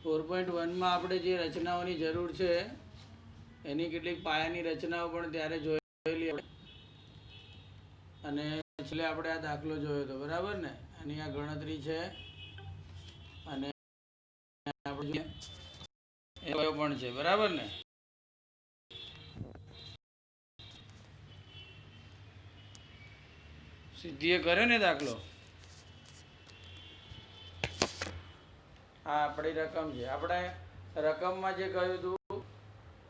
4.1 માં આપણે જે રચનાઓની જરૂર છે એની કેટલીક પાયાની રચનાઓ પણ ત્યારે જોયેલી અને છેલ્લે આપણે આ દાખલો જોયો હતો, બરાબર ને? આની આ ગણતરી છે અને આપણે એવો પણ છે, બરાબર ને? સિદ્ધિએ કર્યો ને દાખલો? હા, આપણી રકમ છે. આપણે રકમમાં જે કહ્યું હતું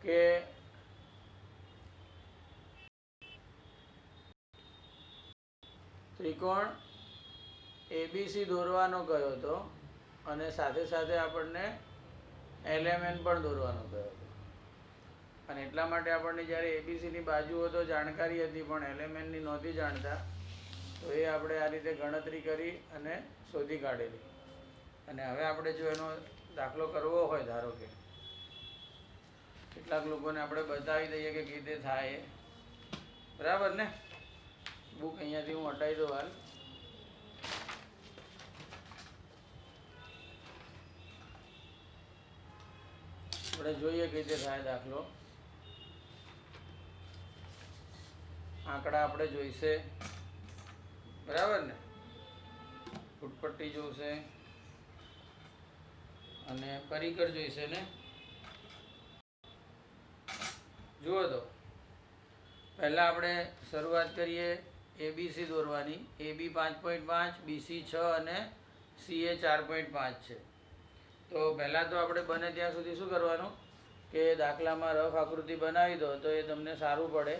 કે ત્રિકોણ એબીસી દોરવાનો કહ્યો હતો અને સાથે સાથે આપણને એલએમએન પણ દોરવાનો કહ્યો હતો. અને એટલા માટે આપણને જ્યારે એબીસીની બાજુઓ તો જાણકારી હતી પણ એલએમએનની નહોતી જાણતા, તો એ આપણે આ રીતે ગણતરી કરી અને શોધી કાઢેલી. અને હવે આપણે જો એનો દાખલો કરવો હોય, ધારો કે કેટલાક લોકોને આપણે બતાવી દઈએ કે કેવી રીતે થાય, બરાબર ને? બુક અહીંયાથી હું હટાવી દઉં હાલ. આપણે જોઈએ કેવી રીતે થાય દાખલો. આંકડા આપણે જોઈશે, બરાબર ને? ફૂટપટ્ટી જોઈશે અને પરિકર જોઈશે ને. જુઓ તો પહેલા આપણે શરૂઆત કરીએ એબીસી દોરવાની. એબી 5.5, બીસી 6 અને સીએ 4.5 છે. તો પહેલાં તો આપણે બને ત્યાં સુધી શું કરવાનું કે દાખલામાં રફ આકૃતિ બનાવી દો તો એ તમને સારું પડે.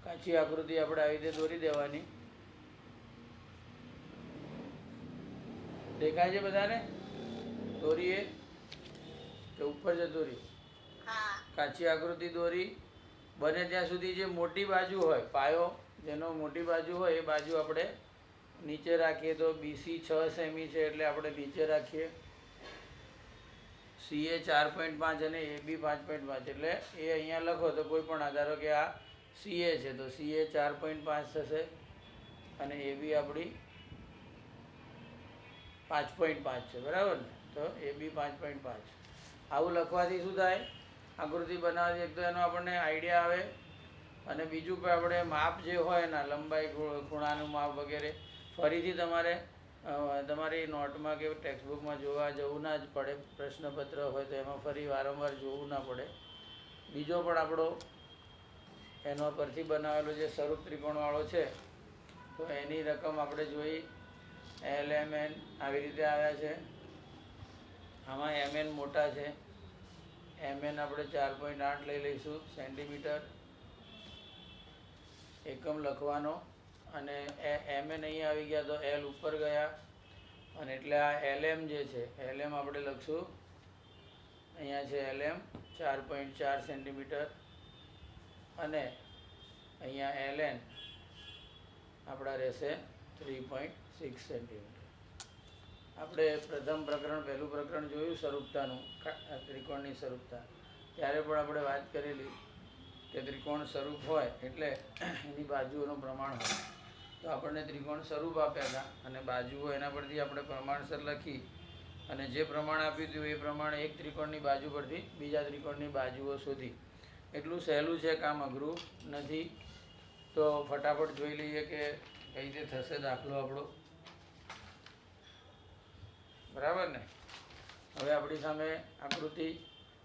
કાચી આકૃતિ આપણે આવી રીતે દોરી દેવાની. દેખાય છે બધાને? દોરીએ કે ઉપર જતું રહ્યું? કાચી આકૃતિ દોરી. બને ત્યાં સુધી જે મોટી બાજુ હોય, પાયો જેનો મોટી બાજુ હોય એ બાજુ આપણે નીચે રાખીએ. તો બીસી 6 સેમી છે એટલે આપણે નીચે રાખીએ. સીએ 4.5 અને એબી 5.5 એટલે એ અહીંયા લખો તો કોઈ પણ આધારો કે આ સીએ છે તો સીએ 4.5 થશે અને એબી આપણી 5.5 છે, બરાબર ને? તો એબી 5.5. આવું લખવાથી શું થાય? આકૃતિ બનાવવાથી એક તો એનો આપણને આઈડિયા આવે અને બીજું કે આપણે માપ જે હોય એના લંબાઈ, ખૂણાનું માપ વગેરે ફરીથી તમારી નોટમાં કે ટેક્સ્ટબુકમાં જોવા જવું ના જ પડે. પ્રશ્નપત્ર હોય તો એમાં ફરી વારંવાર જોવું ના પડે. બીજો પણ આપણો એનો પરથી બનાવેલો જે સ્વરૂપ ત્રિકોણવાળો છે તો એની રકમ આપણે જોઈ. એલએમએન આવી રીતે આવ્યા છે. આમાં એમએન મોટા છે. એમએન આપણે 4.8 લઈ લઈશું સેન્ટીમીટર. એકમ લખવાનો અને એમએન અહીં આવી ગયા તો એલ ઉપર ગયા અને એટલે આ એલએમ જે છે એલએમ આપણે લખશું. અહીંયા છે એલએમ 4.4 સેન્ટીમીટર અને અહીંયા એલએન આપણા રહેશે 3.6 સેન્ટીમીટર. આપણે પ્રથમ પ્રકરણ, પહેલું પ્રકરણ જોયું સ્વરૂપતાનું, ત્રિકોણની સ્વરૂપતા. ત્યારે પણ આપણે વાત કરેલી કે ત્રિકોણ સ્વરૂપ હોય એટલે એની બાજુઓનું પ્રમાણ હોય. તો આપણને ત્રિકોણ સ્વરૂપ આપ્યા હતા અને બાજુઓ એના પરથી આપણે પ્રમાણસર લખી અને જે પ્રમાણ આપ્યું હતું એ પ્રમાણે એક ત્રિકોણની બાજુ પરથી બીજા ત્રિકોણની બાજુઓ શોધી. એટલું સહેલું છે, કામ અઘરું નથી. તો ફટાફટ જોઈ લઈએ કે કઈ રીતે થશે દાખલો આપણો, બરાબર ને? હવે આપણી સામે આકૃતિ.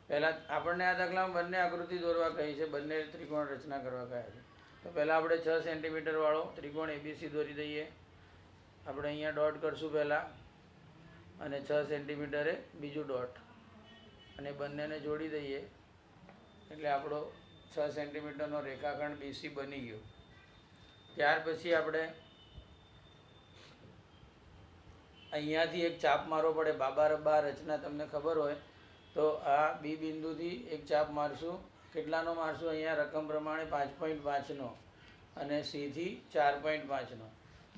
પહેલાં આપણને આ દાખલામાં બંને આકૃતિ દોરવા કહી છે, બંને ત્રિકોણ રચના કરવા કહ્યા છે. તો પહેલાં આપણે 6 સેન્ટીમીટરવાળો ત્રિકોણ એબીસી દોરી દઈએ. આપણે અહીંયા ડોટ કરશું પહેલાં અને 6 સેન્ટીમીટરે બીજું ડોટ અને બંનેને જોડી દઈએ એટલે આપણો 6 સેન્ટીમીટરનો રેખાખંડ બીસી બની ગયો. ત્યાર પછી આપણે અહીંયાથી એક ચાપ મારવો પડે. બાબા રબ્બા રચના તમને ખબર હોય તો આ બી બિંદુથી એક ચાપ મારશું. કેટલાનો મારશું? અહીંયા રકમ પ્રમાણે 5.5નો અને સીથી 4.5નો.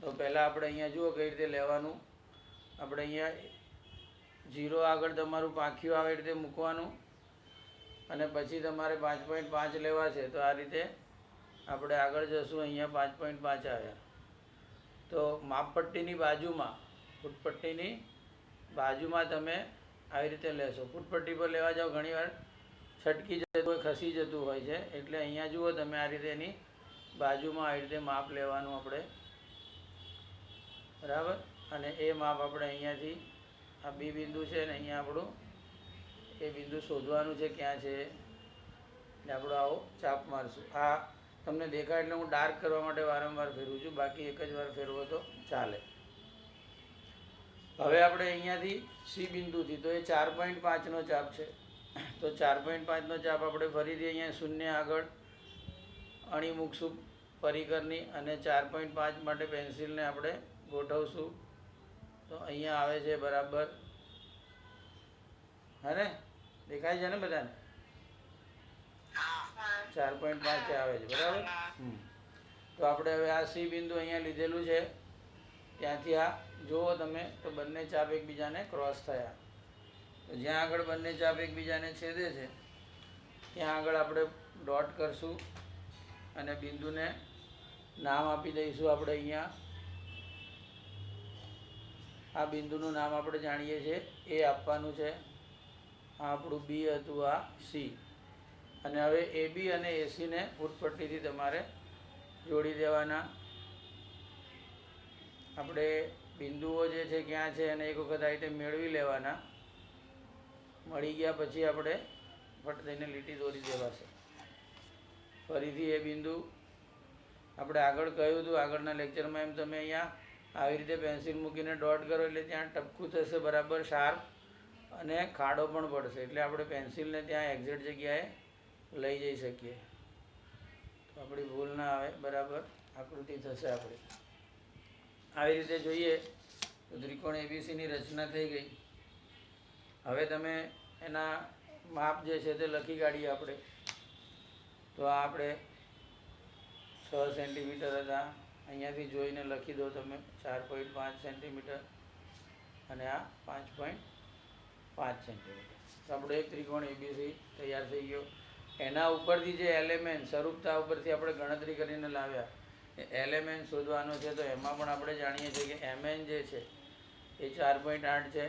તો પહેલાં આપણે અહીંયા જુઓ કઈ રીતે લેવાનું. આપણે અહીંયા 0 આગળ તમારું પાંખિયું આવે એ રીતે મૂકવાનું અને પછી તમારે 5.5 લેવા છે. તો આ રીતે આપણે આગળ જશું. અહીંયા 5.5 આવ્યા તો માપપટ્ટીની બાજુમાં, ફૂટપટ્ટીની બાજુમાં તમે આવી રીતે લેશો. ફૂટપટ્ટી પર લેવા જાઓ ઘણીવાર છટકી જતું હોય, ખસી જતું હોય છે, એટલે અહીંયા જુઓ તમે આ રીતે એની બાજુમાં આવી રીતે માપ લેવાનું આપણે, બરાબર. અને એ માપ આપણે અહીંયાથી આ બી બિંદુ છે ને અહીંયા આપણું એ બિંદુ શોધવાનું છે ક્યાં છે, એટલે આપણો આવો ચાપ મારશું. આ તમને દેખાય એટલે હું ડાર્ક કરવા માટે વારંવાર ફેરવું છું, બાકી એક જ વાર ફેરવો તો ચાલે. હવે આપણે અહીંયાથી સી બિંદુથી, તો એ 4.5નો ચાપ છે, તો 4.5નો ચાપ આપણે ફરીથી અહીંયા શૂન્ય આગળ અણી મૂકશું પરિકરની, અને 4.5 માટે પેન્સિલને આપણે ગોઠવશું. તો અહીંયા આવે છે બરાબર, હા ને, દેખાય છે ને બધાને? 4.5 આવે છે, બરાબર. તો આપણે હવે આ સી બિંદુ અહીંયા લીધેલું છે, ત્યાંથી આ જુઓ તમે તો બંને ચાપ એકબીજાને ક્રોસ થયા. તો જ્યાં આગળ બંને ચાપ એકબીજાને છેદે છે ત્યાં આગળ આપણે ડોટ કરશું અને બિંદુને નામ આપી દઈશું આપણે. અહીંયા આ બિંદુનું નામ આપણે જાણીએ છીએ, એ આપવાનું છે. આ આપણું બી હતું, આ સી. અને હવે એ બી અને એસીને ફૂટપટ્ટીથી તમારે જોડી દેવાના. આપણે બિંદુઓ જે છે ક્યાં છે અને એક વખત આ રીતે મેળવી લેવાના. મળી ગયા પછી આપણે ફટ થઈને લીટી દોરી દેવાશે. ફરીથી એ બિંદુ આપણે આગળ કહ્યું હતું આગળના લેક્ચરમાં એમ, તમે અહીંયા આવી રીતે પેન્સિલ મૂકીને ડોટ કરો એટલે ત્યાં ટપકું થશે બરાબર શાર્પ, અને ખાડો પણ પડશે, એટલે આપણે પેન્સિલને ત્યાં એક્ઝેક્ટ જગ્યાએ લઈ જઈ શકીએ, તો આપણી ભૂલ ના આવે, બરાબર આકૃતિ થશે આપણી. આવી રીતે જોઈએ તો ત્રિકોણ એબીસીની રચના થઈ ગઈ. હવે તમે એના માપ જે છે તે લખી કાઢીએ આપણે. તો આ આપણે 6 સેન્ટીમીટર હતા, અહીંયાથી જોઈને લખી દો તમે 4.5 સેન્ટીમીટર અને આ 5.5 સેન્ટીમીટર. તો આપણો એક ત્રિકોણ એબીસી તૈયાર થઈ ગયો. એના ઉપરથી જે એલિમેન્ટ સ્વરૂપતા ઉપરથી આપણે ગણતરી કરીને લાવ્યા, એ એલિમેન્ટ શોધવાનો છે. તો એમાં પણ આપણે જાણીએ છીએ કે એમએન જે છે એ 4.8 છે.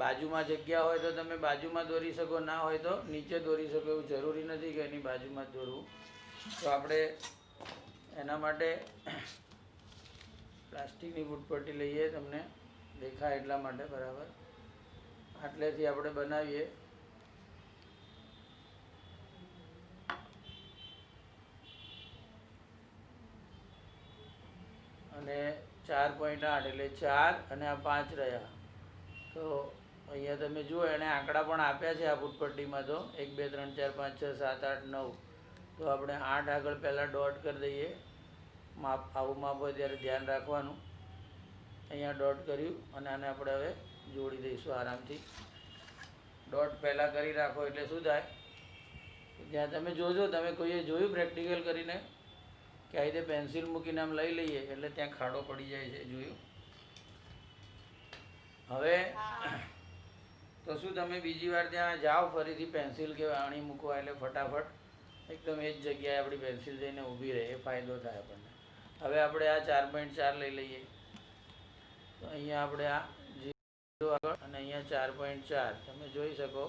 બાજુમાં જગ્યા હોય તો તમે બાજુમાં દોરી શકો, ના હોય તો નીચે દોરી શકો, એવું જરૂરી નથી કે એની બાજુમાં જ દોરવું. તો આપણે એના માટે પ્લાસ્ટિકની ફૂટપટ્ટી લઈએ, તમને દેખાય એટલા માટે, બરાબર. આટલેથી આપણે બનાવીએ. અને 4.8 એટલે 4 અને આ 5 રહ્યા. તો અહીંયા તમે જુઓ એણે આંકડા પણ આપ્યા છે આ ફૂટપટ્ટીમાં, તો 1 2 3 4 5 6 7 8 9. તો આપણે 8 આગળ પહેલાં ડોટ કરી દઈએ. માપ આવું માપ હોય ત્યારે ધ્યાન રાખવાનું. અહીંયા ડોટ કર્યું અને આને આપણે હવે જોડી દઈશું આરામથી. ડોટ પહેલાં કરી રાખો એટલે શું થાય, જ્યાં તમે જોજો, તમે કોઈએ જોયું પ્રેક્ટિકલ કરીને કે આ રીતે પેન્સિલ મૂકીને આમ લઈ લઈએ એટલે ત્યાં ખાડો પડી જાય છે, જોયું? હવે તો શું તમે બીજી વાર ત્યાં જાઓ ફરીથી પેન્સિલ કે અણી મૂકવા, એટલે ફટાફટ એકદમ એ જ જગ્યાએ આપણી પેન્સિલ જઈને ઊભી રહે, એ ફાયદો થાય આપણને. હવે આપણે આ 4.4 લઈ લઈએ. તો અહીંયા આપણે આ 0 આગળ અને અહીંયા 4.4 તમે જોઈ શકો.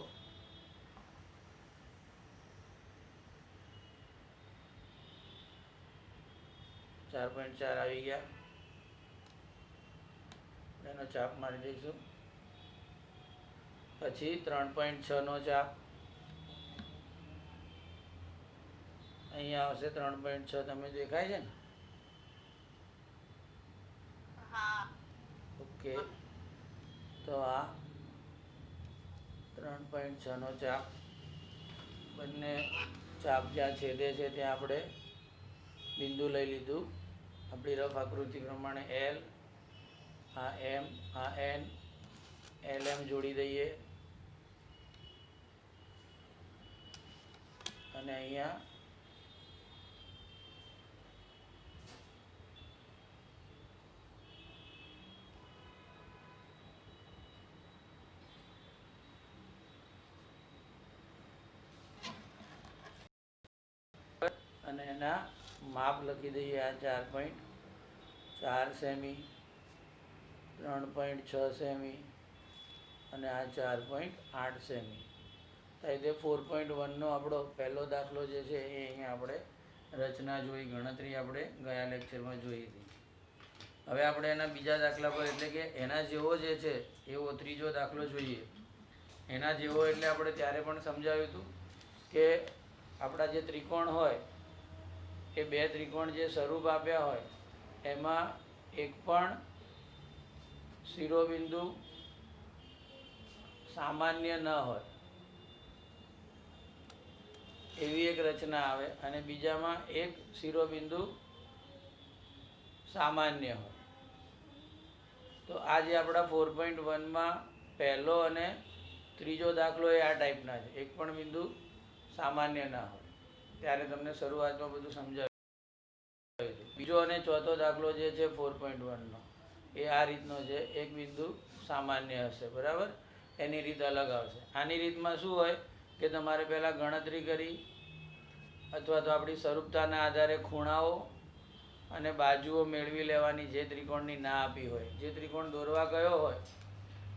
ચાર 4.4 આવી ગયા. એનો ચાપ મારી દઈશું. પછી 3.6નો ચાપ અહીંયા આવશે. 3.6 તમે દેખાય છે ને? ઓકે. તો આ 3.6નો ચાપ, બંને ચાપ જ્યાં છેદે છે ત્યાં આપણે બિંદુ લઈ લીધું આપણી રફ આકૃતિ પ્રમાણે. એલ, આ એમ, આ એન, એલ એમ જોડી દઈએ. અને અહીંયા અને એના માપ લખી દઈએ. આ 4.4 સેમી, 3.6 સેમી અને આ 4.8 સેમી. તો તે 4.1નો આપણો પહેલો દાખલો જે છે એ અહીંયા આપણે રચના જોઈ, ગણતરી આપણે ગયા લેક્ચરમાં જોઈ હતી. હવે આપણે એના બીજા દાખલા પર એટલે કે એના જેવો જે છે એવો ત્રીજો દાખલો જોઈએ. એના જેવો એટલે આપણે ત્યારે પણ સમજાવ્યું હતું કે આપણા જે ત્રિકોણ હોય એ બે ત્રિકોણ જે સ્વરૂપ આપ્યા હોય એમાં એક પણ શિરોબિંદુ સામાન્ય ન હોય એવી એક રચના આવે, અને બીજામાં એક શિરોબિંદુ સામાન્ય હોય. તો આ જે આપણા 4.1માં પહેલો અને ત્રીજો દાખલો એ આ ટાઈપના છે. એક પણ બિંદુ સામાન્ય ના હોય. ત્યારે તમને શરૂઆતમાં બધું સમજાવ્યું. બીજો અને ચોથો દાખલો જે છે 4.1નો એ આ રીતનો છે. એક બિંદુ સામાન્ય હશે, બરાબર. એની રીત અલગ આવશે. આની રીતમાં શું હોય કે તમારે પહેલાં ગણતરી કરી અથવા તો આપણી સ્વરૂપતાના આધારે ખૂણાઓ અને બાજુઓ મેળવી લેવાની, જે ત્રિકોણની ના આપી હોય. જે ત્રિકોણ દોરવા ગયો હોય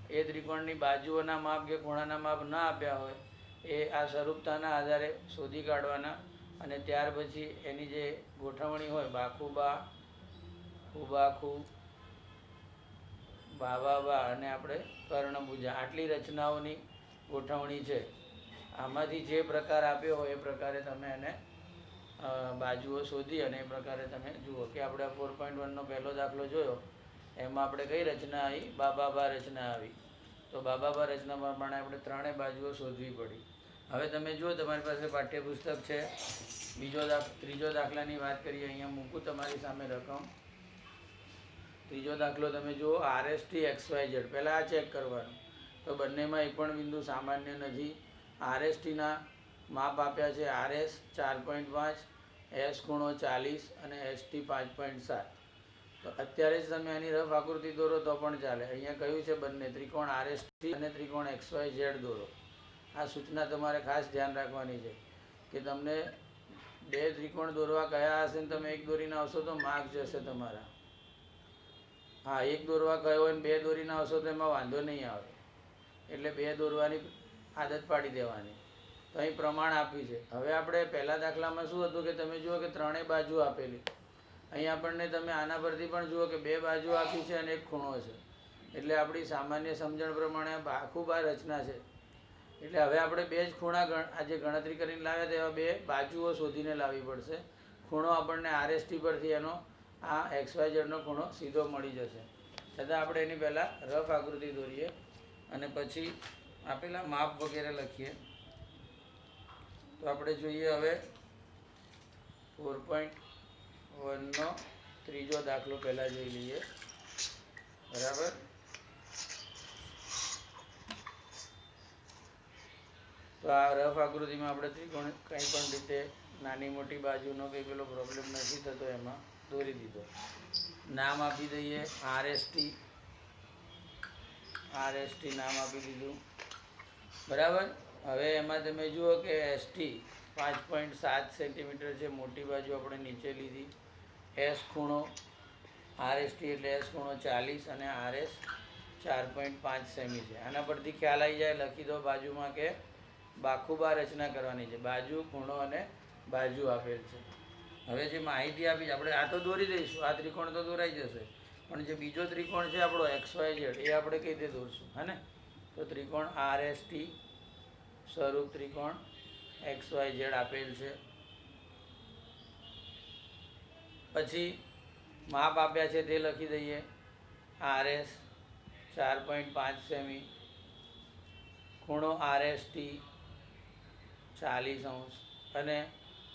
એ ત્રિકોણની બાજુઓના માપ કે ખૂણાના માપ ના આપ્યા હોય એ આ સ્વરૂપતાના આધારે શોધી કાઢવાના, અને ત્યાર પછી એની જે ગોઠવણી હોય બાખુબા, ખુબાખુ, બાબા અને આપણે કર્ણભુજા, આટલી રચનાઓની ગોઠવણી છે. આમાંથી જે પ્રકાર આપ્યો હોય એ પ્રકારે તમે એને બાજુઓ શોધી અને એ પ્રકારે તમે જુઓ કે આપણે 4.1નો પહેલો દાખલો જોયો એમાં આપણે કઈ રચના આવી? બાબા રચના આવી. તો બાબા રચના પ્રમાણે આપણે ત્રણેય બાજુઓ શોધવી પડી. હવે તમે જુઓ, તમારી પાસે પાઠ્યપુસ્તક છે. ત્રીજો દાખલાની વાત કરીએ. અહીંયા મૂકું તમારી સામે રકમ. ત્રીજો દાખલો તમે જુઓ, RST XYZ. પહેલાં આ ચેક કરવાનું. તો બંનેમાં એક પણ બિંદુ સામાન્ય નથી. RSTના માપ આપ્યા છે. RS 4.5, S ખૂણો 40 અને ST 5.7. તો અત્યારે જ તમે આની રફ આકૃતિ દોરો તો પણ ચાલે. અહીંયા કહ્યું છે બંને ત્રિકોણ RST અને ત્રિકોણ XYZ દોરો. આ સૂચના તમારે ખાસ ધ્યાન રાખવાની છે કે તમને બે ત્રિકોણ દોરવા કયા હશે ને તમે એક દોરીને આવશો તો માર્ક જશે તમારા. હા, એક દોરવા કયો હોય ને બે દોરીને આવશો તો એમાં વાંધો નહીં આવે. એટલે બે દોરવાની આદત પાડી દેવાની. તો અહીં પ્રમાણ આપ્યું છે. હવે આપણે પહેલા દાખલામાં શું હતું કે તમે જુઓ કે ત્રણેય બાજુ આપેલી. અહીં આપણને તમે આના પરથી પણ જુઓ કે બે બાજુ આપી છે અને એક ખૂણો છે. એટલે આપણી સામાન્ય સમજણ પ્રમાણે ખૂબ આ રચના છે. એટલે હવે આપણે બે જ ખૂણા આજે ગણતરી કરીને લાવ્યા તેવા બે બાજુઓ શોધીને લાવવી પડશે. ખૂણો આપણને RST પરથી એનો આ XYZનો ખૂણો સીધો મળી જશે. છતાં આપણે એની પહેલાં રફ આકૃતિ દોરીએ અને પછી આપેલા માપ વગેરે લખીએ. તો આપણે જોઈએ હવે 4.1નો ત્રીજો દાખલો પહેલાં જોઈ લઈએ, બરાબર. તો આ રફ આકૃતિમાં આપણે ત્રિકોણ કંઈ પણ રીતે નાની મોટી બાજુનો કંઈ પેલો પ્રોબ્લેમ નથી થતો, એમાં દોરી દીધો. નામ આપી દઈએ RST નામ આપી દીધું, બરાબર. હવે એમાં તમે જુઓ કે ST 5.7 સેન્ટીમીટર છે. મોટી બાજુ આપણે નીચે લીધી. S ખૂણો RST એટલે S ખૂણો 40 અને RS 4.5 સેમી છે. આના પરથી ખ્યાલ આવી જાય, લખી દો બાજુમાં કે બાખુબા રચના કરવાની છે. બાજુ, ખૂણો અને બાજુ આપેલ છે. હવે જે માહિતી આપી છે આપણે આ તો દોરી દઈશું, આ ત્રિકોણ તો દોરાઈ જશે, પણ જે બીજો ત્રિકોણ છે આપણો XYZ એ આપણે કઈ રીતે દોરશું? હે ને. તો ત્રિકોણ RST સ્વરૂપ ત્રિકોણ XYZ આપેલ છે. પછી માપ આપ્યા છે તે લખી દઈએ. RS 4.5 સેમી, ખૂણો RST 40° અને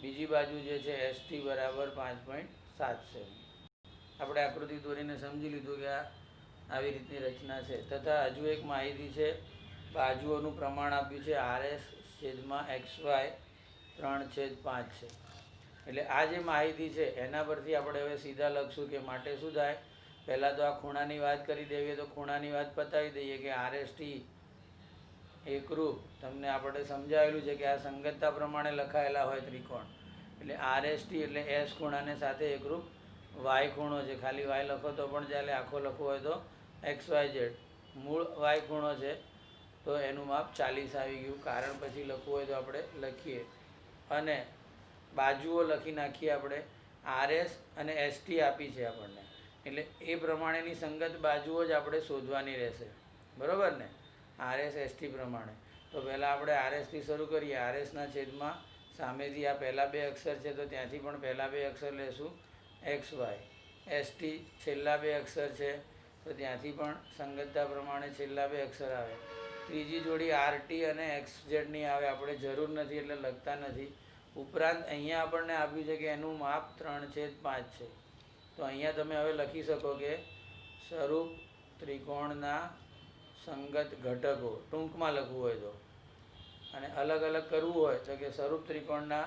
બીજી બાજુ જે છે ST બરાબર 5.7 સેમી. આપણે આકૃતિ દોરીને સમજી લીધું કે આ આવી રીતની રચના છે. તથા હજુ એક માહિતી છે, બાજુઓનું પ્રમાણ આપ્યું છે RS/XY 3/5 છે. એટલે આ જે માહિતી છે એના પરથી આપણે હવે સીધા લખશું કે માટે શું થાય. પહેલાં તો આ ખૂણાની વાત કરી દેવીએ તો ખૂણાની વાત પતાવી દઈએ કે RST એકરૂપ તમને આપણે સમજાવેલું છે કે આ સંગતતા પ્રમાણે લખાયેલા હોય ત્રિકોણ. એટલે RST એટલે S ખૂણાને સાથે એકરૂપ Y ખૂણો છે. ખાલી Y લખો તો પણ ચાલે, આખો લખવો હોય તો XYZ. મૂળ Y ખૂણો છે તો એનું માપ 40 આવી ગયું. કારણ પછી લખવું હોય તો આપણે લખીએ અને બાજુઓ લખી નાખીએ આપણે. RS અને ST આપી છે આપણને, એટલે એ પ્રમાણેની સંગત બાજુઓ જ આપણે શોધવાની રહેશે, બરાબર ને? RS ST પ્રમાણે. તો પહેલાં આપણે RSથી શરૂ કરીએ. RSના છેદમાં સામેથી આ પહેલાં બે અક્ષર છે તો ત્યાંથી પણ પહેલાં બે અક્ષર લેશું XY. ST છેલ્લા બે અક્ષર છે તો ત્યાંથી પણ સંગતતા પ્રમાણે છેલ્લા બે અક્ષર આવે. ત્રીજી જોડી RT અને XZની આવે, આપણે જરૂર નથી એટલે લખતા નથી. ઉપરાંત અહીંયા આપણને આપ્યું છે કે એનું માપ 3/5 છે. તો અહીંયા તમે હવે લખી શકો કે સ્વરૂપ ત્રિકોણના સંગત ઘટકો, ટૂંકમાં લખવું હોય તો. અને અલગ અલગ કરવું હોય તો કે સ્વરૂપ ત્રિકોણના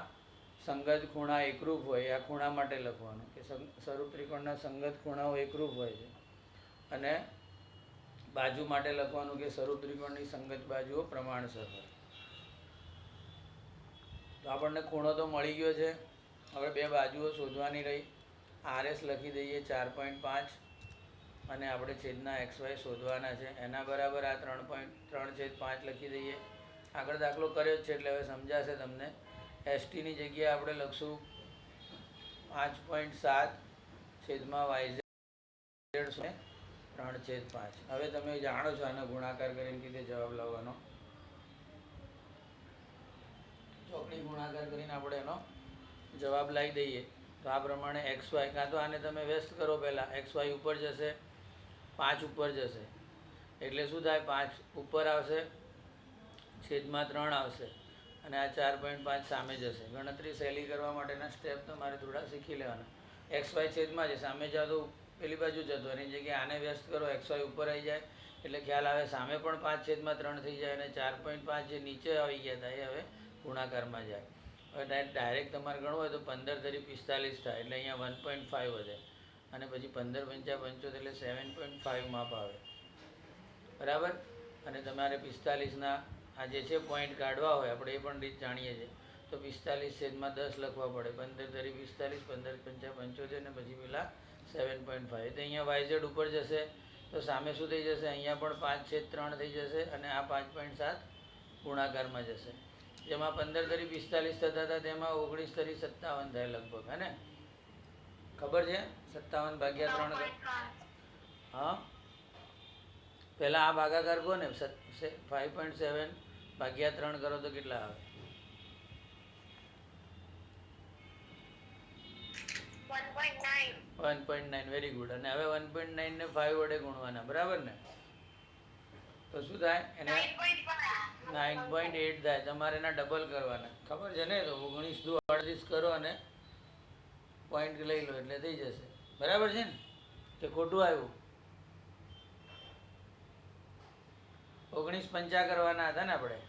સંગત ખૂણા એકરૂપ હોય, આ ખૂણા માટે લખવાનું કે સ્વરૂપ ત્રિકોણના સંગત ખૂણાઓ એકરૂપ હોય છે. અને બાજુ માટે લખવાનું કે સ્વરૂપ ત્રિકોણની સંગત બાજુઓ પ્રમાણસર હોય. તો આપણને ખૂણો તો મળી ગયો છે. હવે બે બાજુઓ શોધવાની રહી. RS લખી દઈએ 4.5 અને આપણે છેદના XY શોધવાના છે. એના બરાબર આ 3.3/5 લખી દઈએ. આગળ દાખલો કર્યો જ છે એટલે હવે સમજાશે તમને. STની જગ્યાએ આપણે લખશું 5.7 છેદમાં YZ 3/5. હવે તમે જાણો છો આનો ગુણાકાર કરીને કીધે જવાબ લાવવાનો. ચોકડી ગુણાકાર કરીને આપણે એનો જવાબ લાવી દઈએ. તો આ પ્રમાણે XY, કાં તો આને તમે વ્યસ્ત કરો પહેલાં. XY ઉપર જશે, 5 ઉપર જશે, એટલે શું થાય? 5 ઉપર આવશે, છેદમાં 3 આવશે અને આ 4.5 સામે જશે. ગણતરી સહેલી કરવા માટેના સ્ટેપ તમારે થોડા શીખી લેવાના. XY છેદમાં છે, સામે જાઓ તો પેલી બાજુ જતો, એની જગ્યાએ આને વ્યસ્ત કરો, XY ઉપર આવી જાય એટલે ખ્યાલ આવે સામે પણ 5/3 થઈ જાય અને 4.5 જે નીચે આવી ગયા હતા એ હવે ગુણાકારમાં જાય. હવે ડાયરેક્ટ તમારે ગણવું હોય તો 15 × 45 થાય એટલે અહીંયા 1.5 વધે અને પછી 15 × 5 = 75 એટલે 7.5 માપ આવે, બરાબર. અને તમારે 45ના આ જે છે પોઈન્ટ કાઢવા હોય, આપણે એ પણ રીત જાણીએ છીએ. તો 45/10 લખવા પડે. 15 × 45, 15 × 5 = 75 અને પછી પેલા 7.5. તો અહીંયા YZ ઉપર જશે તો સામે શું થઈ જશે? અહીંયા પણ 5/3 થઈ જશે અને આ 5.7 ગુણાકારમાં જશે. જેમાં 15 × 45 થતા હતા તેમાં 19 × 57 થાય લગભગ, હે ને? ખબર છે? 57/3. હા, પહેલાં આ ભાગાકાર કહો ને. 5.7/3 કરો તો કેટલા આવે? 1.9. Very good. અને હવે 1.9 ને 5 વડે ગુણવાના, બરાબર ને? તો શું થાય? એને 9.8 થાય. તમારે એના ડબલ કરવાના, ખબર છે ને? તો 19 દુ 38 કરો અને પોઈન્ટ લઈ લો એટલે થઈ જશે, બરાબર છે ને? કે ખોટું આવ્યું? 19 × 5 કરવાના હતા ને આપણે,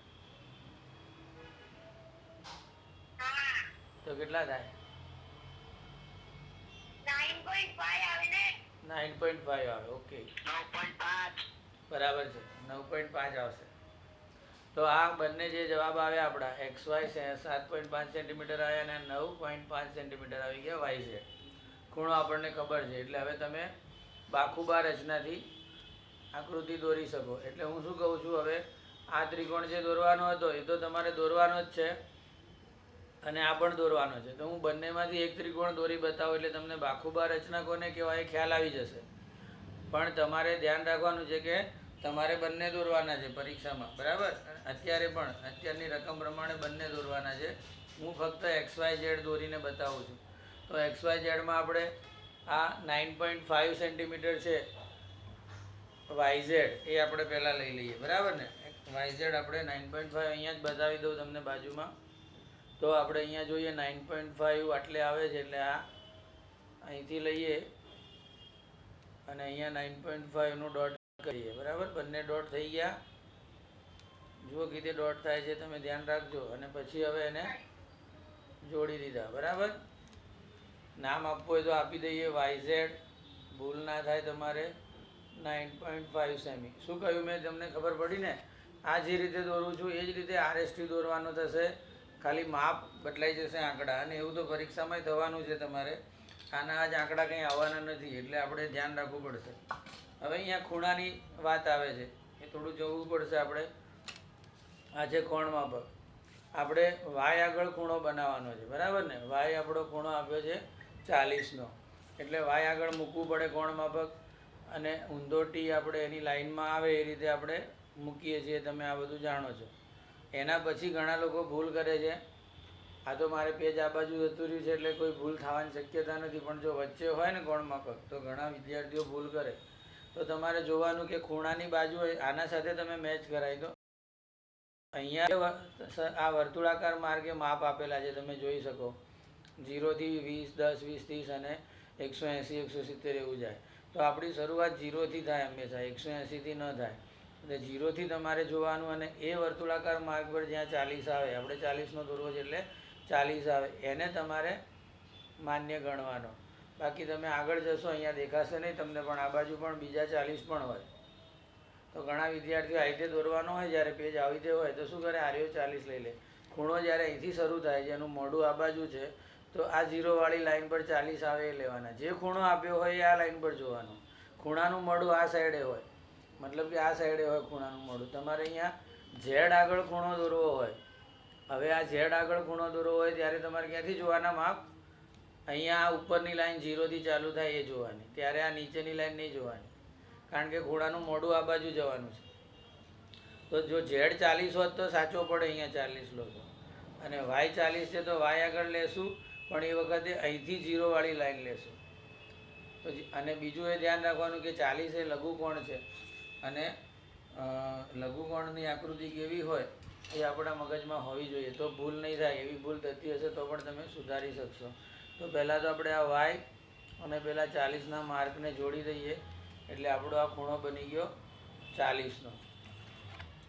તો કેટલા થાય? 9.5 આવે. ઓકે, બરાબર છે, 9.5 આવશે. તો આ બંને જે જવાબ આવ્યા આપણા, XY 7.5 સેન્ટીમીટર આવ્યા અને 9.5 સેન્ટીમીટર આવી ગયા YZ. ખૂણો આપણને ખબર છે એટલે હવે તમે બાખુબા રચનાથી આકૃતિ દોરી શકો. એટલે હું શું કહું છું, હવે આ ત્રિકોણ જે દોરવાનો હતો એ તો તમારે દોરવાનો જ છે અને આ પણ દોરવાનો છે. તો હું બંનેમાંથી એક ત્રિકોણ દોરી બતાવું એટલે તમને બાખુબા રચના કોને કહેવાય એ ખ્યાલ આવી જશે. પણ તમારે ધ્યાન રાખવાનું છે કે તમારે બંને દોરવાના છે પરીક્ષામાં, બરાબર? અત્યારે પણ અત્યારની રકમ પ્રમાણે બંને દોરવાના છે. હું ફક્ત XYZ દોરીને બતાવું છું. તો XYZમાં આપણે આ 9.5 સેન્ટીમીટર છે YZ, એ આપણે પહેલાં લઈ લઈએ, બરાબર ને? YZ આપણે 9.5 અહીંયા જ બતાવી દઉં તમને બાજુમાં. તો આપણે અહીંયા જોઈએ 9.5 આટલે આવે છે એટલે આ અહીંથી લઈએ અને અહીંયા 9.5નું ડોટ કરીએ, બરાબર? બંને ડોટ થઈ ગયા. જુઓ કીધે ડોટ થાય છે, તમે ધ્યાન રાખજો. અને પછી હવે એને જોડી દીધા, બરાબર? નામ આપવું હોય તો આપી દઈએ YZ, ભૂલ ના થાય તમારે. 9.5 સેમી. શું કહ્યું મેં? તમને ખબર પડી ને? આ જે રીતે દોરું છું એ જ રીતે RST દોરવાનો થશે, ખાલી માપ બદલાઈ જશે આંકડા. અને એવું તો પરીક્ષામાં થવાનું છે તમારે. આના જ આંકડા કંઈ આવવાના નથી એટલે આપણે ધ્યાન રાખવું પડશે. હવે અહીંયા ખૂણાની વાત આવે છે, એ થોડું જોવું પડશે આપણે. આ છે કોણ માપક. આપણે વાય આગળ ખૂણો બનાવવાનો છે, બરાબર ને? વાય આપણો ખૂણો આપ્યો છે 40નો, એટલે વાય આગળ મૂકવું પડે કોણ માપક, અને ઊંધો ટી આપણે એની લાઈનમાં આવે એ રીતે આપણે મૂકીએ છીએ. તમે આ બધું જાણો છો. એના પછી ઘણા લોકો ભૂલ કરે છે. આ તો મારે પેજ આ બાજુ જતું રહ્યું છે એટલે કોઈ ભૂલ થવાની શક્યતા નથી, પણ જો વચ્ચે હોય ને કોણ માપક તો ઘણા વિદ્યાર્થીઓ ભૂલ કરે. તો તમારે જોવાનું કે ખૂણાની બાજુ આના સાથે તમે મેચ કરાવી દો. અહીંયા આ વર્તુળાકાર માર્ગે માપ આપેલા છે, તમે જોઈ શકો. 0 થી 20, 10, 20, 30 અને 180, 170 એવું જાય. તો આપણી શરૂઆત 0થી થાય હંમેશા, 180થી ન થાય. એટલે 0થી તમારે જોવાનું, અને એ વર્તુળાકાર માર્ગ પર જ્યાં 40 આવે, આપણે 40નો દોરવો છે એટલે 40 આવે, એને તમારે માન્ય ગણવાનો. બાકી તમે આગળ જશો અહીંયા દેખાશે નહીં તમને, પણ આ બાજુ પણ બીજા 40 પણ હોય. તો ઘણા વિદ્યાર્થીઓ આ રીતે દોરવાનો હોય, જ્યારે પેજ આવી રીતે હોય તો શું કરે, આર્યો 40 લઈ લે. ખૂણો જ્યારે અહીંથી શરૂ થાય છે, એનું મોઢું આ બાજુ છે, તો આ 0 વાળી લાઈન પર 40 આવે એ લેવાના. જે ખૂણો આપ્યો હોય એ આ લાઈન પર જોવાનું. ખૂણાનું મોઢું આ સાઈડે હોય, મતલબ કે આ સાઈડે હોય ખૂણાનું મોઢું. તમારે અહીંયા ઝેડ આગળ ખૂણો દોરવો હોય, હવે આ ઝેડ આગળ ખૂણો દોરવો હોય ત્યારે તમારે ક્યાંથી જોવાના માપ? અહીંયા આ ઉપરની લાઈન 0થી ચાલુ થાય એ જોવાની, ત્યારે આ નીચેની લાઈન નહીં જોવાની, કારણ કે ઘોડાનું મોઢું આ બાજુ જવાનું છે. તો જો ઝેડ 40 હોત તો સાચો પડે, અહીંયા 40 લો તો. અને વાય 40 છે તો વાય આગળ લેશું, પણ એ વખતે અહીંથી 0વાળી લાઈન લેશું. પછી અને બીજું એ ધ્યાન રાખવાનું કે 40 એ લઘુકોણ છે, અને લઘુકોણની આકૃતિ કેવી હોય એ આપણા મગજમાં હોવી જોઈએ, તો ભૂલ નહીં થાય. એવી ભૂલ થતી હશે તો પણ તમે સુધારી શકશો. તો પહેલાં તો આપણે આ વાય અને પેલા 40ના માર્કને જોડી દઈએ, એટલે આપણો આ ખૂણો બની ગયો 40નો.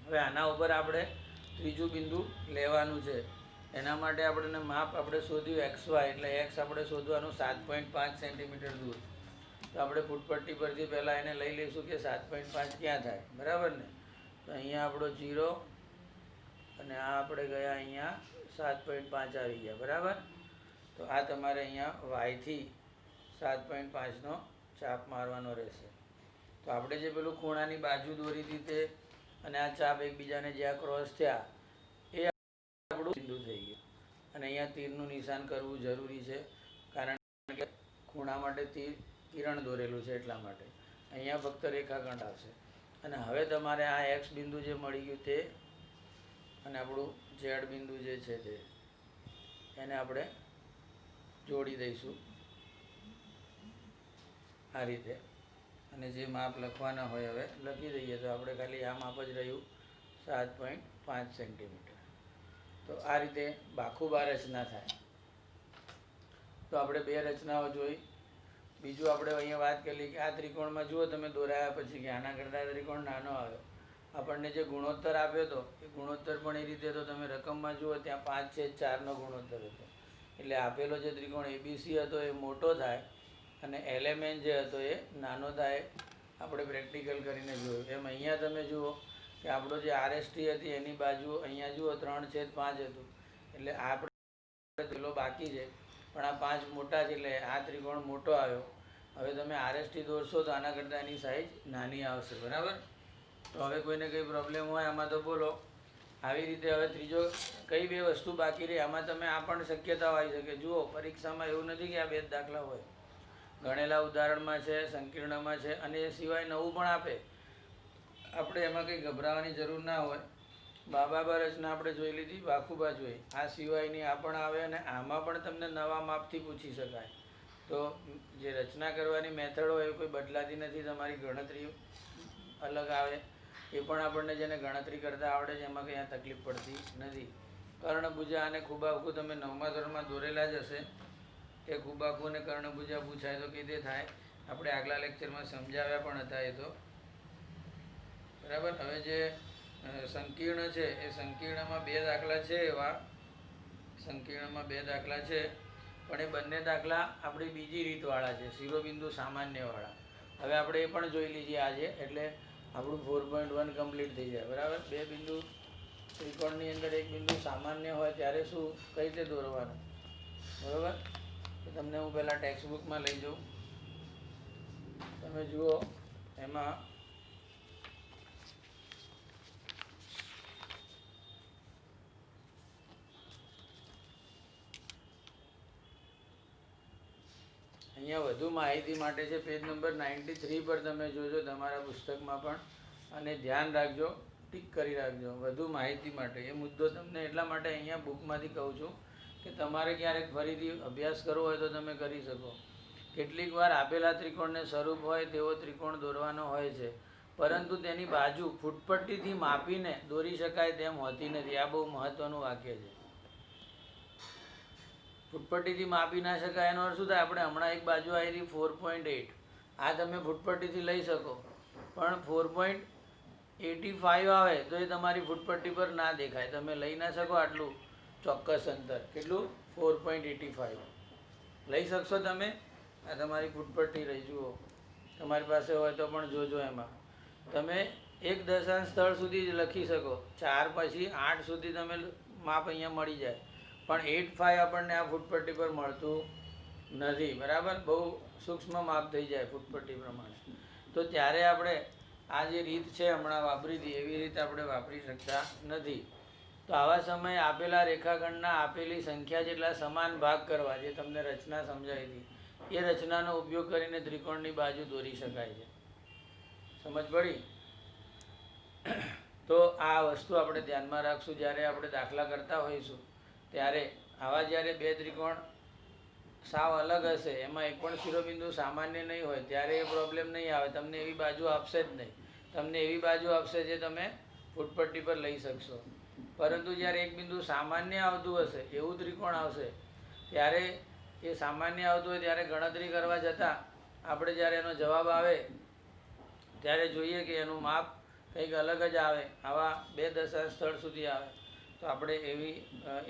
હવે આના ઉપર આપણે ત્રીજું બિંદુ લેવાનું છે. એના માટે આપણને માપ આપણે શોધ્યું XY, એટલે એક્સ આપણે શોધવાનું 7.5 સેન્ટીમીટર દૂર. તો આપણે ફૂટપટ્ટી પરથી પહેલાં એને લઈ લઈશું કે 7.5 ક્યાં થાય, બરાબર ને? તો અહીંયા આપણો 0 અને આ આપણે ગયા અહીંયા 7.5 આવી ગયા, બરાબર? તો આ તમારે અહીંયા વાયથી 7.5નો ચાપ મારવાનો રહેશે. તો આપણે જે પેલું ખૂણાની બાજુ દોરી હતી તે અને આ ચાપ એકબીજાને જ્યાં ક્રોસ થયા એ આપણું બિંદુ થઈ ગયું. અને અહીંયા તીરનું નિશાન કરવું જરૂરી છે, કારણ કે ખૂણા માટે કિરણ દોરેલું છે એટલા માટે. અહીંયા ફક્ત રેખાખંડ આવશે. અને હવે તમારે આ એક્સ બિંદુ જે મળી ગયું તે અને આપણું ઝેડ બિંદુ જે છે તે એને આપણે જોડી દઈશું આ રીતે. અને જે માપ લખવાના હોય હવે લખી દઈએ. તો આપણે ખાલી આ માપ જ રહ્યું 7.5 સેન્ટીમીટર. તો આ રીતે બાખુબા રચના થાય. તો આપણે બે રચનાઓ જોઈ. બીજું આપણે અહીંયા વાત કરી કે આ ત્રિકોણમાં જુઓ તમે દોરાયા પછી કે આના કરતાં ત્રિકોણ નાનો આવ્યો. આપણને જે ગુણોત્તર આપ્યો હતો એ ગુણોત્તર પણ એ રીતે તો તમે રકમમાં જુઓ ત્યાં 5/4નો ગુણોત્તર હતો. એટલે આપેલો જે ત્રિકોણ ABC હતો એ મોટો થાય અને LMN જે હતો એ નાનો થાય. આપણે પ્રેક્ટિકલ કરીને જોયું. એમ અહીંયા તમે જુઓ કે આપણો જે RST હતી એની બાજુ અહીંયા જુઓ 3/5 હતું. એટલે આપણે પેલો બાકી છે, પણ આ 5 મોટા છે એટલે આ ત્રિકોણ મોટો આવ્યો. હવે તમે RST દોરશો તો આના કરતાં એની સાઈઝ નાની આવશે, બરાબર? તો હવે કોઈને કંઈ પ્રોબ્લેમ હોય આમાં તો બોલો. આવી રીતે હવે ત્રીજો કઈ બે વસ્તુ બાકી રહી, આમાં તમે આ પણ શક્યતાઓ આવી શકે. જુઓ, પરીક્ષામાં એવું નથી કે આ બે જ દાખલા હોય. ગણેલા ઉદાહરણમાં છે, સંકીર્ણમાં છે, અને એ સિવાય નવું પણ આપે. આપણે એમાં કંઈ ગભરાવાની જરૂર ના હોય. બાબા રચના આપણે જોઈ લીધી, બાખુબા જોઈ. આ સિવાયની આ પણ આવે, અને આમાં પણ તમને નવા માપથી પૂછી શકાય. તો જે રચના કરવાની મેથડ હોય એ કોઈ બદલાતી નથી. તમારી ગણતરી અલગ આવે એ પણ આપણને જેને ગણતરી કરતાં આવડે છે એમાં કંઈ તકલીફ પડતી નથી. કર્ણભુજા અને ખૂબાખૂ તમે 9મા ધોરણમાં દોરેલા જ હશે. કે ખૂબાખૂ અને કર્ણભુજા પૂછાય તો કઈ રીતે થાય આપણે આગલા લેક્ચરમાં સમજાવ્યા પણ હતા એ તો, બરાબર? હવે જે સંકીર્ણ છે એ સંકીર્ણમાં બે દાખલા છે. એવા સંકીર્ણમાં બે દાખલા છે, પણ એ બંને દાખલા આપણી બીજી રીતવાળા છે, શિરોબિંદુ સામાન્યવાળા. હવે આપણે એ પણ જોઈ લીધી આજે, એટલે આપણું 4.1 કમ્પ્લીટ થઈ જાય, બરાબર? બે બિંદુ ત્રિકોણની અંદર એક બિંદુ સામાન્ય હોય ત્યારે શું કઈ રીતે દોરવાનું, બરાબર? તો તમને હું પહેલાં ટેક્સ્ટબુકમાં લઈ જાઉં. તમે જુઓ એમાં અહીંયા વધુ માહિતી માટે છે પેજ નંબર 93 પર તમે જોજો તમારા પુસ્તકમાં પણ, અને ધ્યાન રાખજો, ટીક કરી રાખજો વધુ માહિતી માટે. એ મુદ્દો તમને એટલા માટે અહીંયા બુકમાંથી કહું છું કે તમારે ક્યારેક ફરીથી અભ્યાસ કરવો હોય તો તમે કરી શકો. કેટલીક વાર આપેલા ત્રિકોણને સ્વરૂપ હોય તેવો ત્રિકોણ દોરવાનો હોય છે, પરંતુ તેની બાજુ ફૂટપટ્ટીથી માપીને દોરી શકાય તેમ હોતી નથી. આ બહુ મહત્વનું વાક્ય છે. ફૂટપટ્ટીથી માપી ના શકાય એનો અર્થ શું થાય? આપણે હમણાં એક બાજુ આવી હતી 4.8, આ તમે ફૂટપટ્ટીથી લઈ શકો, પણ 4.85 આવે તો એ તમારી ફૂટપટ્ટી પર ના દેખાય. તમે લઈ ના શકો આટલું ચોક્કસ અંતર. કેટલું? 4.85 લઈ શકશો તમે? આ તમારી ફૂટપટ્ટી રહી. જુઓ, તમારી પાસે હોય તો પણ જોજો. એમાં તમે એક દશાંશ સ્થળ સુધી જ લખી શકો, 4 પછી 8 સુધી તમે માપ અહીંયા મળી જાય, પણ 85 આપણને આ ફૂટપટ્ટી પર મળતું નથી. બરાબર? બહુ સૂક્ષ્મ માપ થઈ જાય ફૂટપટ્ટી પ્રમાણે. તો ત્યારે આપણે આ જે રીત છે હમણાં વાપરી હતી એવી રીતે આપણે વાપરી શકતા નથી. તો આવા સમયે આપેલા રેખાખંડના આપેલી સંખ્યા જેટલા સમાન ભાગ કરવા, જે તમને રચના સમજાવી હતી, એ રચનાનો ઉપયોગ કરીને ત્રિકોણની બાજુ દોરી શકાય છે. સમજ પડી? તો આ વસ્તુ આપણે ધ્યાનમાં રાખશું જ્યારે આપણે દાખલા કરતા હોઈશું ત્યારે. આવા જ્યારે બે ત્રિકોણ સાવ અલગ હશે, એમાં એક પણ શિરોબિંદુ સામાન્ય નહીં હોય, ત્યારે એ પ્રોબ્લેમ નહીં આવે. તમને એવી બાજુ આપશે જ નહીં. તમને એવી બાજુ આપશે જે તમે ફૂટપટ્ટી પર લઈ શકશો. પરંતુ જ્યારે એક બિંદુ સામાન્ય આવતું હશે, એવું ત્રિકોણ આવશે, ત્યારે એ સામાન્ય આવતું હોય ત્યારે ગણતરી કરવા જતાં આપણે જ્યારે એનો જવાબ આવે ત્યારે જોઈએ કે એનું માપ કંઈક અલગ જ આવે, આવા 2 દશાંશ સ્થળ સુધી આવે, તો આપણે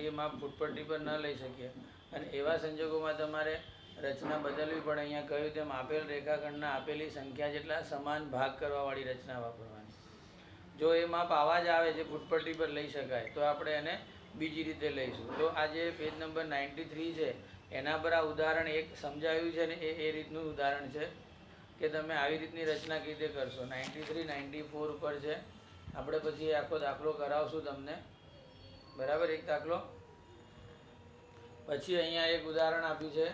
એ માપ ફૂટપટ્ટી પર ન લઈ શકીએ. અને એવા સંજોગોમાં તમારે રચના બદલવી પડે. અહીંયા કહ્યું તેમ આપેલ રેખાખંડના આપેલી સંખ્યા જેટલા સમાન ભાગ કરવાવાળી રચના વાપરવાની. જો એ માપ આવા જ આવે જે ફૂટપટ્ટી પર લઈ શકાય તો આપણે એને બીજી રીતે લઈશું. તો આ જે પેજ નંબર 93 છે એના પર આ ઉદાહરણ એક સમજાવ્યું છે ને એ રીતનું ઉદાહરણ છે કે તમે આવી રીતની રચના કેવી રીતે કરશો. 93, 94 ઉપર છે. આપણે પછી આખો દાખલો કરાવશું તમને. બરાબર? એક દાખલો પછી અહીંયા એક ઉદાહરણ આપ્યું છે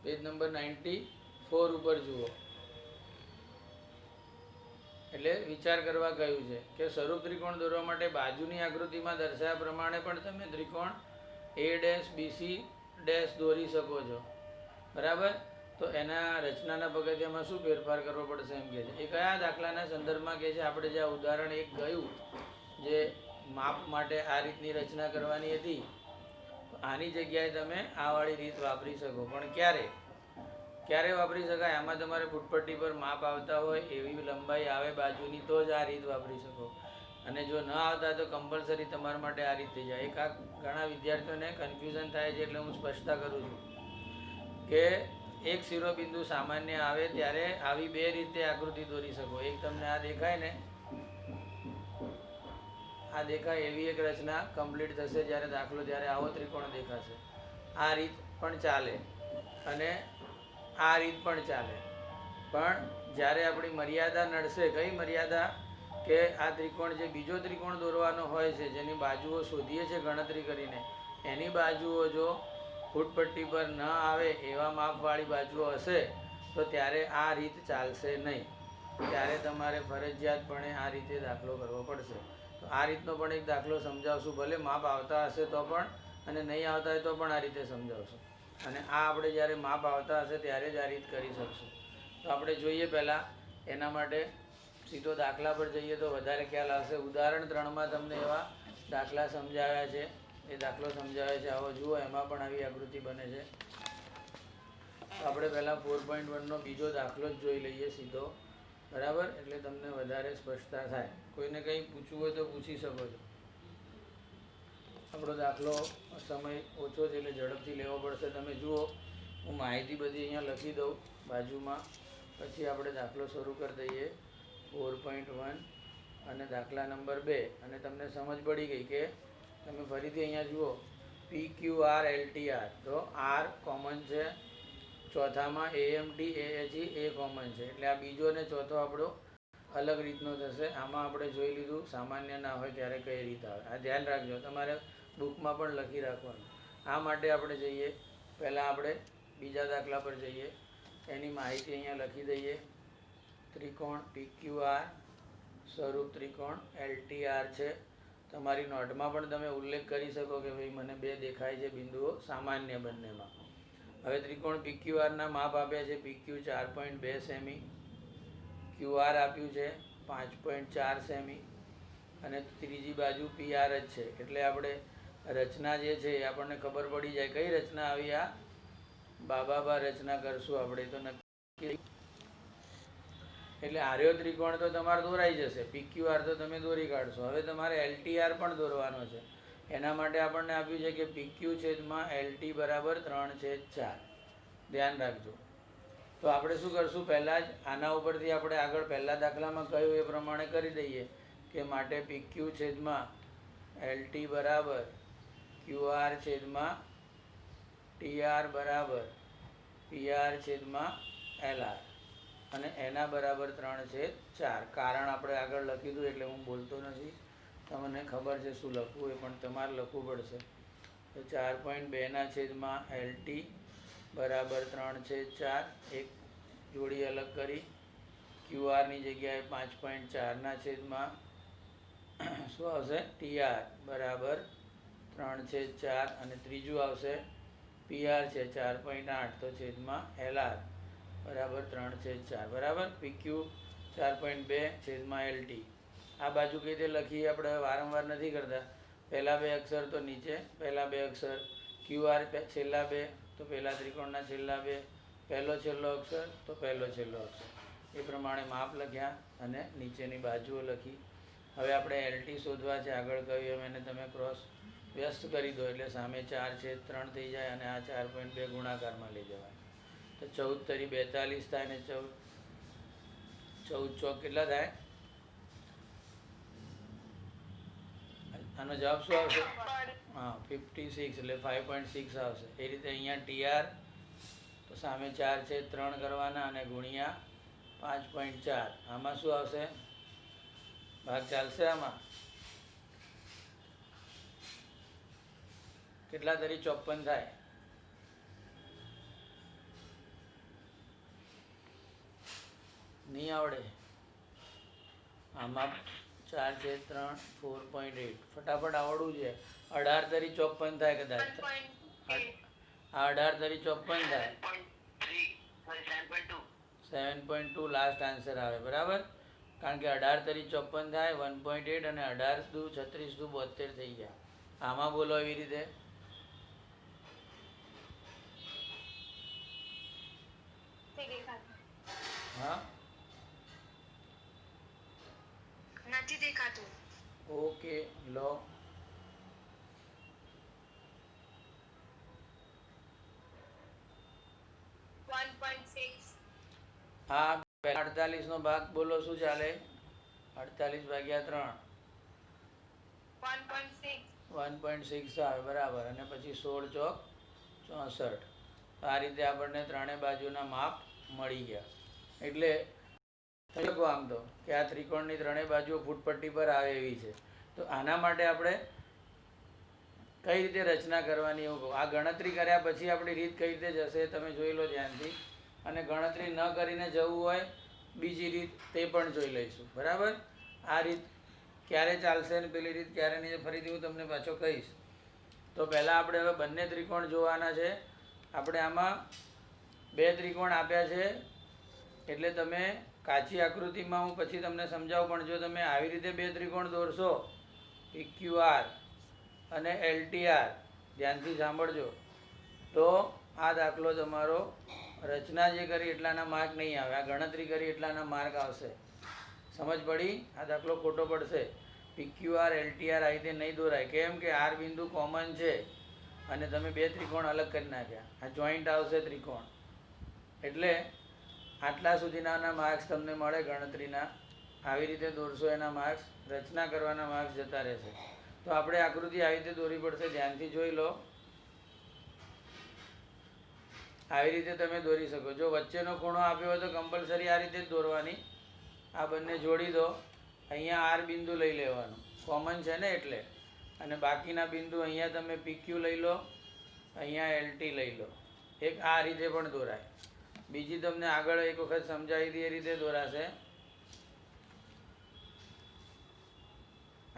પેજ નંબર 94 ઉપર જુઓ. એટલે વિચાર કરવા કહ્યું છે કે સ્વરૂપ ત્રિકોણ દોરવા માટે બાજુની આકૃતિમાં દર્શાવ્યા પ્રમાણે પણ તમે ત્રિકોણ A'BC' દોરી શકો છો. બરાબર? તો એના રચનાના પગથિયામાં શું ફેરફાર કરવો પડશે એમ કહે છે. એ કયા દાખલાના સંદર્ભમાં કહે છે? આપણે જે ઉદાહરણ એક ગયું જે માપ માટે આ રીતની રચના કરવાની હતી, આની જગ્યાએ તમે આ વાળી રીત વાપરી શકો. પણ ક્યારે વાપરી શકાય? આમાં તમારે ફૂટપટ્ટી પર માપ આવતા હોય, એવી લંબાઈ આવે બાજુની, તો જ આ રીત વાપરી શકો. અને જો ન આવતા તો કમ્પલસરી તમારા માટે આ રીત થઈ જાય. એક આ ઘણા વિદ્યાર્થીઓને કન્ફ્યુઝન થાય છે, એટલે હું સ્પષ્ટતા કરું છું કે એક શિરોબિંદુ સામાન્ય આવે ત્યારે આવી 2 રીતે આકૃતિ દોરી શકો. એક તમને આ દેખાય ને, આ દેખાય એવી એક રચના કમ્પ્લીટ થશે જ્યારે દાખલો, જ્યારે આવો ત્રિકોણ દેખાશે. આ રીત પણ ચાલે અને આ રીત પણ ચાલે. પણ જ્યારે આપણી મર્યાદા નડશે, કઈ મર્યાદા? કે આ ત્રિકોણ જે બીજો ત્રિકોણ દોરવાનો હોય છે, જેની બાજુઓ શોધીએ છીએ ગણતરી કરીને, એની બાજુઓ જો ફૂટપટ્ટી પર ન આવે એવા માપવાળી બાજુઓ હશે તો ત્યારે આ રીત ચાલશે નહીં. ત્યારે તમારે ફરજિયાતપણે આ રીતે દાખલો કરવો પડશે. તો આ રીતનો પણ એક દાખલો સમજાવશું. ભલે માપ આવતા હશે તો પણ, અને નહીં આવતા હોય તો પણ આ રીતે સમજાવશું. અને આ આપણે જ્યારે માપ આવતા હશે ત્યારે જ આ રીત કરી શકશું. તો આપણે જોઈએ પહેલાં એના માટે સીધો દાખલા પર જઈએ તો વધારે ખ્યાલ આવશે. ઉદાહરણ 3માં તમને એવા દાખલા સમજાવ્યા છે. એ દાખલો સમજાવે છે આવો જુઓ. એમાં પણ આવી આકૃતિ બને છે. તો આપણે પહેલાં 4.1નો બીજો દાખલો જ જોઈ લઈએ સીધો. બરાબર? એટલે તમને વધારે સ્પષ્ટતા થાય. કોઈને કંઈ પૂછવું હોય તો પૂછી શકો છો. આપણો દાખલો સમય ઓછો છે એટલે ઝડપથી લેવો પડશે. તમે જુઓ, હું માહિતી બધી અહીંયા લખી દઉં બાજુમાં, પછી આપણે દાખલો શરૂ કરી દઈએ. 4.1 અને દાખલા નંબર 2. અને તમને સમજ પડી ગઈ કે તમે ફરીથી અહીંયા જુઓ PQRLTR. તો R કોમન છે, ચોથામાં AMD AHE એ કોમન છે. એટલે આ બીજો અને ચોથો આપણો અલગ રીતનો થશે. આમાં આપણે જોઈ લીધું સામાન્ય ના હોય ત્યારે કઈ રીત આવે. આ ધ્યાન રાખજો, તમારે બુકમાં પણ લખી રાખવાનું. આ માટે આપણે જઈએ પહેલાં આપણે બીજા દાખલા પર જઈએ. એની માહિતી અહીંયા લખી દઈએ. ત્રિકોણ PQR સ્વરૂપ ત્રિકોણ LTR છે. તમારી નોટમાં પણ તમે ઉલ્લેખ કરી શકો કે ભાઈ મને બે દેખાય છે બિંદુઓ સામાન્ય બંનેમાં. હવે ત્રિકોણ PQRના માપ આપ્યા છે. PQ 4.2 સેમી, QR આપ્યું છે 5.4 સેમી અને ત્રીજી બાજુ PR જ છે. એટલે આપણે રચના જે છે એ આપણને ખબર પડી જાય. કઈ રચના આવી? આ બાબા રચના કરશું આપણે તો નક્કી. એટલે આર્યો ત્રિકોણ તો તમારે દોરાઈ જશે. PQR તો તમે દોરી કાઢશો. હવે તમારે LTR પણ દોરવાનો છે. એના માટે આપણને આપ્યું છે કે PQ છેદમાં LT બરાબર 3/4. ધ્યાન રાખજો. તો આપણે શું કરશું, પહેલાં જ આના ઉપરથી આપણે આગળ પહેલા દાખલામાં કહ્યું એ પ્રમાણે કરી દઈએ કે માટે PQ છેદમાં LT બરાબર QR છેદમાં TR બરાબર PR છેદમાં LR અને એના બરાબર 3/4. કારણ આપણે આગળ લખી દઉં એટલે હું બોલતો નથી, તમને ખબર છે શું લખવું એ, પણ તમારે લખવું પડશે. તો 4.2 છેદમાં LT બરાબર 3/4. એક જોડી અલગ કરી. QRની જગ્યાએ 5.4 છેદમાં શું આવશે? TR બરાબર 3/4 અને ત્રીજું આવશે PR છે 4.8 તો છેદમાં LR બરાબર 3/4. બરાબર. PQ 4.2 છેદમાં LT. આ બાજુ કઈ રીતે લખીએ આપણે વારંવાર નથી કરતા. પહેલા બે અક્ષર તો નીચે, પહેલા બે અક્ષર QR છેલ્લા બે તો પહેલા ત્રિકોણના છેલ્લા બે, પહેલો છેલ્લો અક્ષર તો પહેલો છેલ્લો અક્ષર. એ પ્રમાણે માપ લખ્યા અને નીચેની બાજુઓ લખી. હવે આપણે LT શોધવા છે. આગળ કહ્યું એમ એને તમે ક્રોસ વ્યસ્ત કરી દો એટલે સામે 4/3 થઈ જાય અને આ 4.2 ગુણાકારમાં લઈ જવાય. તો 14 તરી 42 થાય ને 14 ચોક કેટલા થાય? આનો જવાબ શું આવશે? હા 56 એટલે 5.6 આવશે. એ રીતે અહીંયા TR તો સામે 4/3 કરવાના અને ગુણ્યા 5.4. આમાં શું આવશે? ભાગ ચાલશે આમાં? કેટલા તરી 54 થાય? નહીં આવડે? આમાં 4/3 4.8. ફટાફટ આવડવું છે. 18 તરી 54 થાય કદાચ. આ 18 તરી 54 થાય. 7.2 લાસ્ટ આન્સર આવે. બરાબર. કારણ કે 18 તરી 54 થાય 1.8 અને 18 દુ 36 દુ 72 થઈ ગયા. આમાં બોલો એવી રીતે. હા નથી દેખાતું. ઓકે લો. હા 48 નો ભાગ બોલો શું ચાલે? 48 ભાગ્યા 3 1.6 આવે. બરાબર. અને પછી 16 ચોક 64. આ રીતે આપણને ત્રણેય બાજુના માપ મળી ગયા. એટલે લખો આમ તો કે આ ત્રિકોણની ત્રણેય બાજુઓ ફૂટપટ્ટી પર આવે એવી છે. તો આના માટે આપણે કઈ રીતે રચના કરવાની એવું કહું. આ ગણતરી કર્યા પછી આપણી રીત કઈ રીતે જશે તમે જોઈ લો ધ્યાનથી. અને ગણતરી ન કરીને જવું હોય બીજી રીત તે પણ જોઈ લઈશું. બરાબર. આ રીત ક્યારે ચાલશે ને પેલી રીત ક્યારે નહીં ફરીથી હું તમને પાછો કહીશ. તો પહેલાં આપણે હવે બંને ત્રિકોણ જોવાના છે. આપણે આમાં બે ત્રિકોણ આપ્યા છે એટલે તમે કાચી આકૃતિમાં હું પછી તમને સમજાવું, પણ જો તમે આવી રીતે બે ત્રિકોણ દોરશો PQR અને LTR, ધ્યાનથી સાંભળજો, તો આ દાખલો તમારો રચના જે કરી એટલાના માર્ક નહીં આવે. આ ગણતરી કરી એટલાના માર્ક આવશે. સમજ પડી? આ દાખલો ખોટો પડશે. PQR LTR આ રીતે નહીં દોરાય. કેમ કે R બિંદુ કોમન છે અને તમે બે ત્રિકોણ અલગ કરી નાખ્યા. આ જોઈન્ટ આવશે ત્રિકોણ. એટલે આટલા સુધીના માર્ક્સ તમને મળે ગણતરીના. આવી રીતે દોરશો એના માર્ક્સ, રચના કરવાના માર્ક્સ જતા રહેશે. તો આપણે આકૃતિ આવી રીતે દોરવી પડશે. ધ્યાનથી જોઈ લો. આવી રીતે તમે દોરી શકો. જો વચ્ચેનો ખૂણો આપ્યો હોય તો કમ્પલસરી આ રીતે જ દોરવાની. આ બંને જોડી દો. અહીંયા R બિંદુ લઈ લેવાનું, કોમન છે ને એટલે. અને બાકીના બિંદુ અહીંયા તમે PQ લઈ લો, અહીંયા LT લઈ લો. એક આ રીતે પણ દોરાય. બીજી તમને આગળ એક વખત સમજાવી હતી એ રીતે દોરાશે.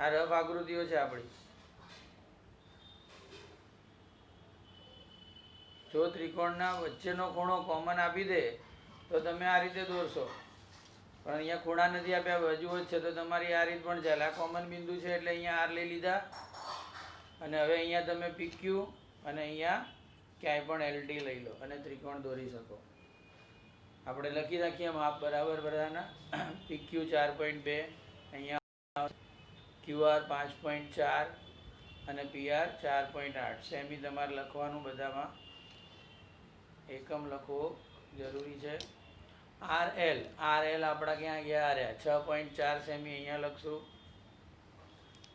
આ રફ આકૃતિઓ છે આપણી. જો ત્રિકોણના વચ્ચેનો ખૂણો કોમન આપી દે તો તમે આ રીતે દોરશો, પણ અહીંયા ખૂણા નથી આપ્યા, બાજુઓ જ છે, તો તમારી આ રીત પણ ચાલે. આ કોમન બિંદુ છે એટલે અહીંયા આર લઈ લીધા, અને હવે અહીંયા તમે PQ અને અહીંયા ક્યાંય પણ LT લઈ લો અને ત્રિકોણ દોરી શકો. આપણે લખી રાખીએ માપ બરાબર બધાના. PQ 4.2, અહીંયા QR 5.4 અને PR 4.8. સેમી તમારે લખવાનું બધામાં, એકમ લખવો જરૂરી છે. RL આપણા ક્યાં ગયા આવ્યા 6.4 સેમી, અહીંયા લખશું.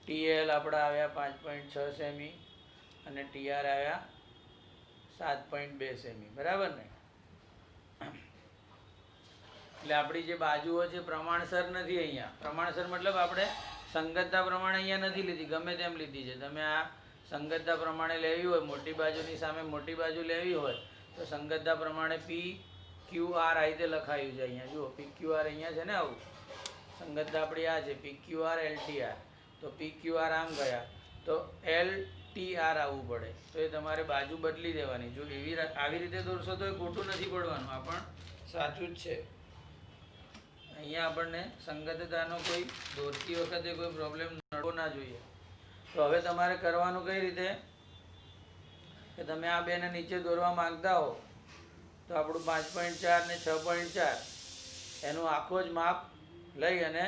TL આપણા આવ્યા 5.6 સેમી અને TR આવ્યા 7.2 સેમી, બરાબર ને? એટલે આપણી જે બાજુઓ છે પ્રમાણસર નથી. અહીંયા પ્રમાણસર મતલબ આપણે સંગતતા પ્રમાણે અહીંયા નથી લીધી, ગમે તેમ લીધી છે. તમે આ સંગતતા પ્રમાણે લેવી હોય, મોટી બાજુની સામે મોટી બાજુ લેવી હોય તો સંગતતા પ્રમાણે PQR આ રીતે લખાયું છે. અહીંયા જુઓ PQR અહીંયા છે ને, આવું સંગતતા આપણી આ છે PQR LTR. તો PQR આમ ગયા તો LTR આવવું પડે, તો એ તમારે બાજુ બદલી દેવાની. જો આવી રીતે દોરશો તો એ ખોટું નથી પડવાનું, આ પણ સાચું જ છે. અહીંયા આપણને સંગતતાનો કોઈ દોરતી વખતે કોઈ પ્રોબ્લેમ નડવો ના જોઈએ. તો હવે તમારે કરવાનું કઈ રીતે કે તમે આ બેને નીચે દોરવા માંગતા હો તો આપણું 5.4 ને 6.4 એનું આખો જ માપ લઈ અને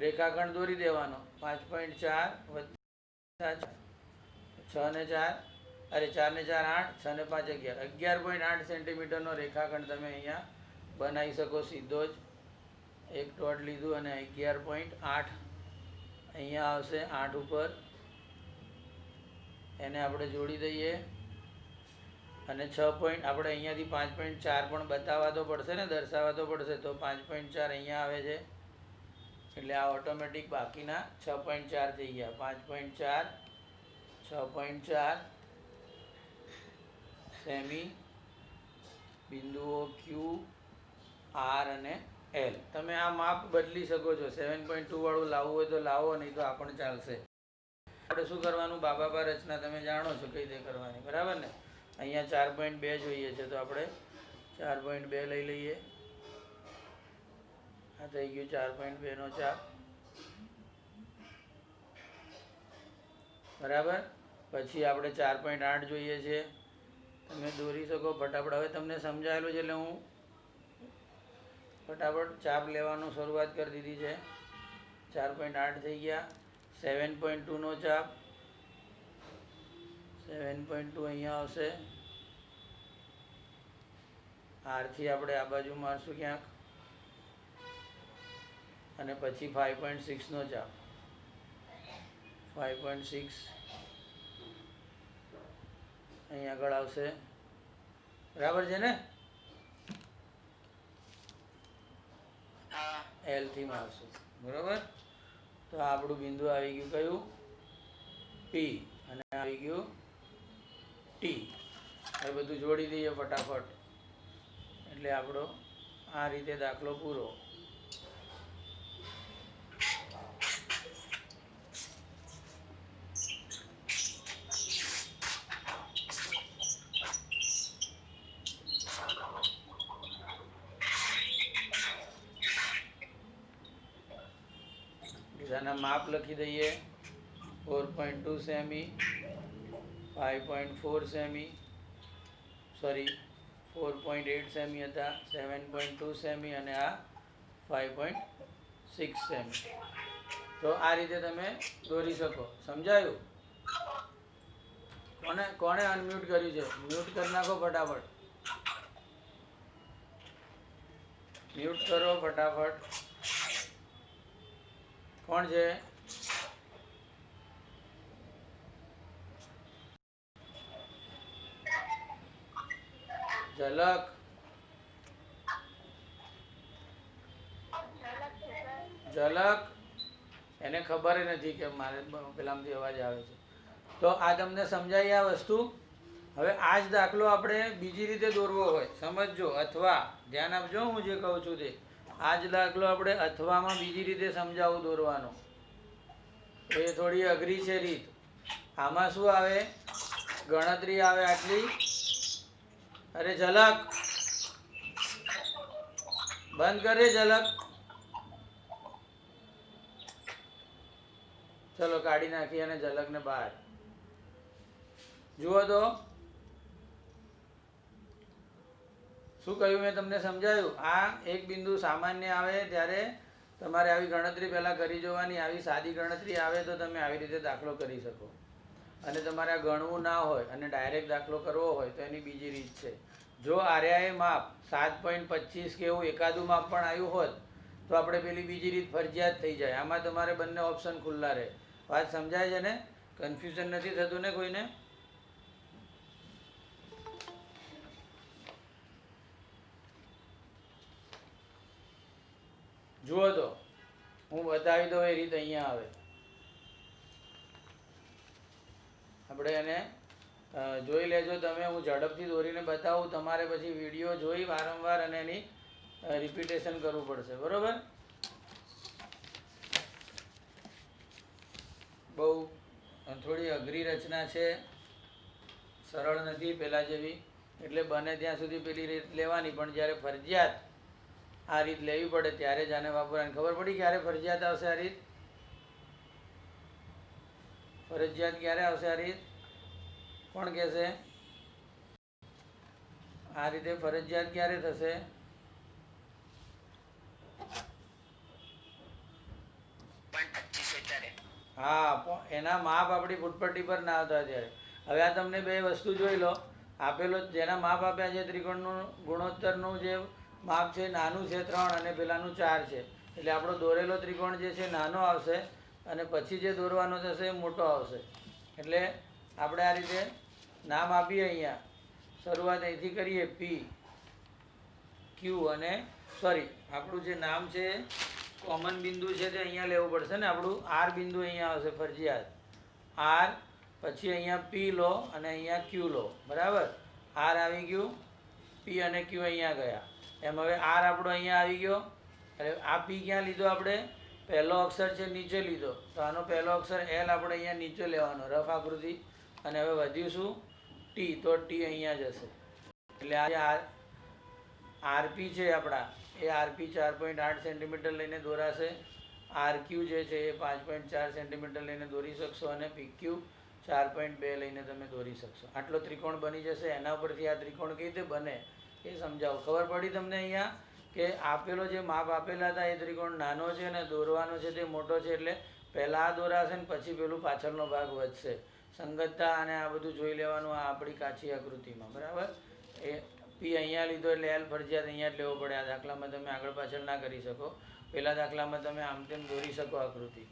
રેખાખંડ દોરી દેવાનો. 5.4 વત્તા 6 ને 4, અરે 4 ને 4 8, 6 ને 5 11, 11.8 સેન્ટીમીટરનો રેખાખંડ તમે અહીંયા બનાવી શકો સીધો જ. એક ડોટ લીધું અને 11.8 અહીંયા આવશે, 8 ઉપર એને આપણે જોડી દઈએ. અને 6 પોઈન્ટ આપણે અહીંયાથી 5.4 પણ બતાવવા તો પડશે ને, દર્શાવવા તો પડશે. તો 5.4 અહીંયા આવે છે એટલે આ ઓટોમેટિક બાકીના 6.4 થઈ ગયા. 5.4 6.4 સેમી બિંદુઓ Q, R અને L. તમે આ માપ બદલી શકો છો. 7.2 વાળું લાવવું હોય તો લાવો, નહીં તો આ પણ ચાલશે. આપણે શું કરવાનું, બાબા રચના તમે જાણો છો કઈ રીતે કરવાની, બરાબર ને? અહીંયા 4.2 જોઈએ છે તો આપણે 4.2 લઈ લઈએ. આ થઈ ગયું 4.2 નો ચાપ, બરાબર. પછી આપણે 4.8 જોઈએ છે, તમે દોરી શકો ફટાફટ. હવે તમને સમજાયેલું છે એટલે હું ફટાફટ ચાપ લેવાનું શરૂઆત કરી દીધી છે. 4.8 થઈ ગયા. 7.2 નો ચાપ, 7.2 અહીંયા આવશે. આરથી આપણે આ બાજુ મારશું ક્યાંક, અને પછી 5.6 નો ચાપ, 5.6 અહીંયા આગળ આવશે, બરાબર છે ને? L થી મારશું, બરાબર. તો આપણું બિંદુ આવી ગયું કયું, P, અને આવી ગયું T. હવે બધું જોડી દઈએ ફટાફટ, એટલે આપણો આ રીતે દાખલો પૂરો. બીજાના માપ લખી દઈએ. 4.2 સેમી, 5.4 સેમી, સોરી 4.8 સેમી હતા, 7.2 સેમી અને આ 5.6 સેમી. તો આ રીતે તમે દોરી શકો. સમજાયું? કોણે અનમ્યુટ કર્યું છે? મ્યુટ કરી નાખો ફટાફટ, મ્યુટ કરો ફટાફટ. કોણ છે? ઝલક. ઝલક એને ખબર નથી કે મારે પેલામાંથી અવાજ આવે છે. તો આ તમને સમજાય આ વસ્તુ? હવે આ જ દાખલો આપણે બીજી રીતે દોરવો હોય, સમજજો, અથવા ધ્યાન આપજો હું જે કહું છું તે. આ જ દાખલો આપણે અથવામાં બીજી રીતે સમજાવું દોરવાનો. એ થોડી અઘરી છે રીત. આમાં શું આવે? ગણતરી આવે આટલી. અરે ઝલક બંધ કરે, ઝલક. ચલો કાઢી નાખી અને ઝલકને બહાર. જુઓ તો શું કહ્યું મેં તમને? સમજાયું? આ એક બિંદુ સામાન્ય આવે ત્યારે તમારે આવી ગણતરી પહેલાં કરી જોવાની. આવી સાદી ગણતરી આવે તો તમે આવી રીતે દાખલો કરી શકો. અને તમારે આ ગણવું ના હોય અને ડાયરેક્ટ દાખલો કરવો હોય તો એની બીજી રીત છે. જો આર્યાએ માપ 7.25 કે એવું એકાદું માપ પણ આવ્યું હોત તો આપણે પેલી બીજી રીત ફરજિયાત થઈ જાય. આમાં તમારે બંને ઓપ્શન ખુલ્લા રહે. વાત સમજાય છે ને? કન્ફ્યુઝન નથી થતું ને કોઈને? જુઓ તો હું બતાવી દઉં એ રીત અહીંયા આવે. આપણે એને જોઈ લેજો તમે. હું ઝડપથી દોરીને બતાવું, તમારે પછી વિડીયો જોઈ વારંવાર અને એની રિપીટેશન કરવું પડશે. બરોબર? બહુ થોડી અઘરી રચના છે, સરળ નથી પહેલાં જેવી. એટલે બને ત્યાં સુધી પેલી રીત લેવાની, પણ જ્યારે ફરજિયાત આ રીત લેવી પડે ત્યારે જ આને વાપરવાની. ખબર પડી ક્યારે ફરજિયાત આવશે આ રીત? ફરજિયાત ક્યારે આવશે આ રીત? કોણ કહેશે? આ રીતે ફરજિયાત ક્યારે થશે? હા, એના માપ આપણી ફૂટપટ્ટી પર ના આવતા ત્યારે. હવે આ તમને બે વસ્તુ જોઈ લો. આપેલો જેના માપ આપ્યા છે ત્રિકોણનું ગુણોત્તરનું જે માપ છે નાનું છે 3 અને પેલાનું 4 છે. એટલે આપણો દોરેલો ત્રિકોણ જે છે નાનો આવશે અને પછી જે દોરવાનો થશે એ મોટો આવશે. એટલે આપણે આ રીતે નામ આપીએ. અહીંયા શરૂઆત અહીંથી કરીએ. પી ક્યુ અને સોરી આપણું જે નામ છે કોમન બિંદુ છે તે અહીંયા લેવું પડશે ને. આપણું આર બિંદુ અહીંયા આવશે ફરજિયાત. આર પછી અહીંયા પી લો અને અહીંયા ક્યુ લો. બરાબર? આર આવી ગયું, પી અને ક્યુ અહીંયા ગયા. એમ હવે આર આપણો અહીંયા આવી ગયો. એટલે આ પી ક્યાં લીધો આપણે? પહેલો અક્ષર છે નીચે લીધો. તો આનો પહેલો અક્ષર એલ આપણે અહીંયા નીચે લેવાનો, રફ આકૃતિ. અને હવે વધ્યું શું? ટી. તો ટી અહીંયા જશે. એટલે આ આરપી છે આપણા, એ આરપી 4.8 સેન્ટીમીટર લઈને દોરાશે. આરક્યુ જે છે એ 5.4 સેન્ટીમીટર લઈને દોરી શકશો અને પીક્યુ 4.2 લઈને તમે દોરી શકશો. આટલો ત્રિકોણ બની જશે. એના પરથી આ ત્રિકોણ કઈ રીતે બને એ સમજાવો. ખબર પડી તમને અહીંયા કે આપેલો જે માપ આપેલા હતા એ ત્રિકોણ નાનો છે અને દોરવાનો છે તે મોટો છે. એટલે પહેલાં આ દોરાશે ને પછી પેલું પાછળનો ભાગ વધશે. સંગતતા અને આ બધું જોઈ લેવાનું આ આપણી કાચી આકૃતિમાં. બરાબર? એ પી અહીંયા લીધો એટલે એલ ફરજિયાત અહીંયા જ લેવો પડે. આ દાખલામાં તમે આગળ પાછળ ના કરી શકો. પહેલા દાખલામાં તમે આમ તેમ દોરી શકો આકૃતિ.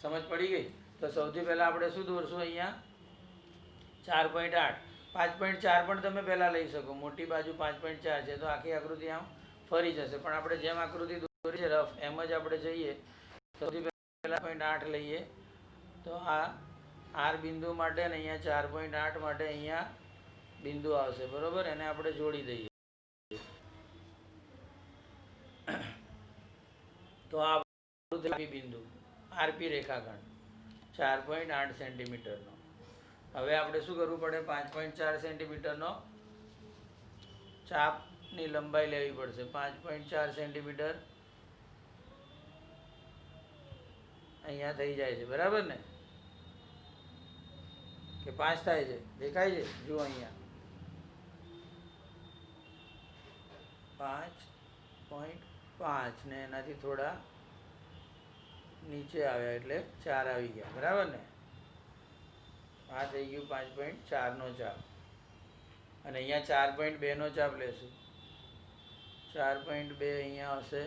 સમજ પડી ગઈ? તો સૌથી પહેલાં આપણે શું દોરશું? અહીંયા 4.8. 5.4 પણ તમે પહેલાં લઈ શકો. મોટી બાજુ 5.4 છે તો આખી આકૃતિ આમ ફરી જશે. પણ આપણે જેમ આકૃતિ દોરી છે રફ એમ જ આપણે જઈએ. સૌથી પહેલાં 0.8 લઈએ. તો આ આર બિંદુ માટે ને અહીંયા 4.8 માટે અહીંયા બિંદુ આવશે. બરોબર? એને આપણે જોડી દઈએ. તો આ બિંદુ આરપી રેખાખંડ 4.8 સેન્ટીમીટરનો. હવે આપણે શું કરવું પડે? 5.4 સેન્ટીમીટરનો ચાપની લંબાઈ લેવી પડશે. 5.4 સેન્ટીમીટર અહીંયા થઈ જાય છે. બરાબર ને? કે 5 થાય છે? દેખાય છે? જુઓ અહીંયા 5.5 ને એનાથી થોડા નીચે આવ્યા એટલે 4 આવી ગયા. બરાબર ને? આ થઈ ગયું 5.4 નો ચાપ. અને અહીંયા 4.2 નો ચાપ લેશું. 4.2 અહીંયા આવશે.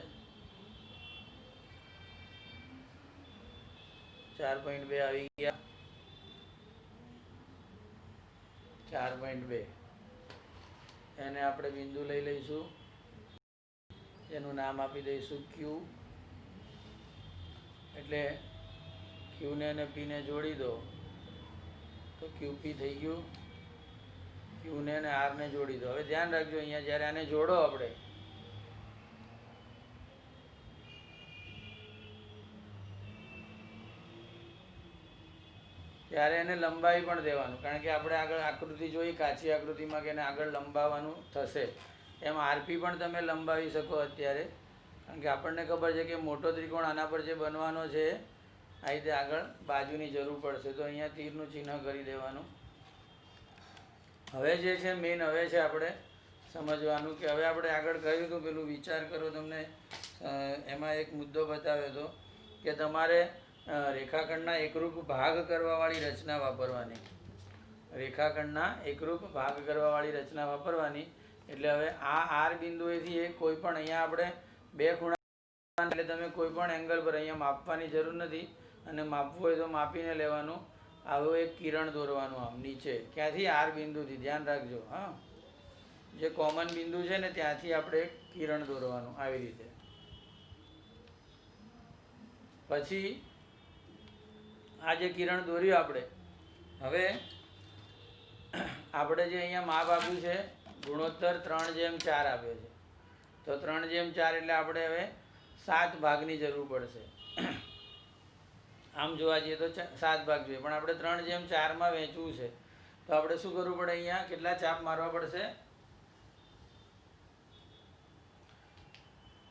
4.2 આવી ગયા. 4.2 એને આપણે બિંદુ લઈ લઈશું. એનું નામ આપી દઈશું ક્યુ. એટલે ક્યુને અને પીને જોડી દો તો ક્યુપી થઈ ગયું. ક્યુને અને આરને જોડી દો. હવે ધ્યાન રાખજો, અહીંયા જ્યારે આને જોડો આપણે, ત્યારે એને લંબાવી પણ દેવાનું, કારણ કે આપણે આગળ આકૃતિ જોઈ કાચી આકૃતિમાં કે એને આગળ લંબાવવાનું થશે. એમ આરપી પણ તમે લંબાવી શકો અત્યારે, કારણ કે આપણને ખબર છે કે મોટો ત્રિકોણ આના પર જે બનવાનો છે આ રીતે આગળ બાજુની જરૂર પડશે, તો અહીંયા તીરનું ચિહ્ન કરી દેવાનું. હવે જે છે મેઇન હવે છે આપણે સમજવાનું કે હવે આપણે આગળ કહ્યું હતું પેલું વિચાર કરો, તમને એમાં એક મુદ્દો બતાવ્યો હતો કે તમારે રેખાખંડના એકરૂપ ભાગ કરવાવાળી રચના વાપરવાની. રેખાખંડના એકરૂપ ભાગ કરવાવાળી રચના વાપરવાની. એટલે હવે આ આર બિંદુએથી એક કોઈ પણ અહીંયા આપણે બે ખૂણા, એટલે તમે કોઈ પણ એંગલ પર અહીંયા માપવાની જરૂર નથી, અને માપવું હોય તો માપીને લેવાનું. આવું એક કિરણ દોરવાનું આમ નીચે, ક્યાંથી? આર બિંદુથી. ધ્યાન રાખજો હા, જે કોમન બિંદુ છે ને ત્યાંથી આપણે એક કિરણ દોરવાનું આવી રીતે. પછી આ જે કિરણ દોર્યું આપણે, હવે આપણે જે અહીંયા માપ આપ્યું છે ગુણોત્તર 3:4 આપ્યો છે, તો 3:4 એટલે આપણે હવે 7 ભાગની જરૂર પડશે. આમ જોવા જઈએ તો 7 ભાગ જોઈએ, પણ આપણે 3:4 વહેંચવું છે, તો આપણે શું કરવું પડે? અહીંયા કેટલા ચાપ મારવા પડશે?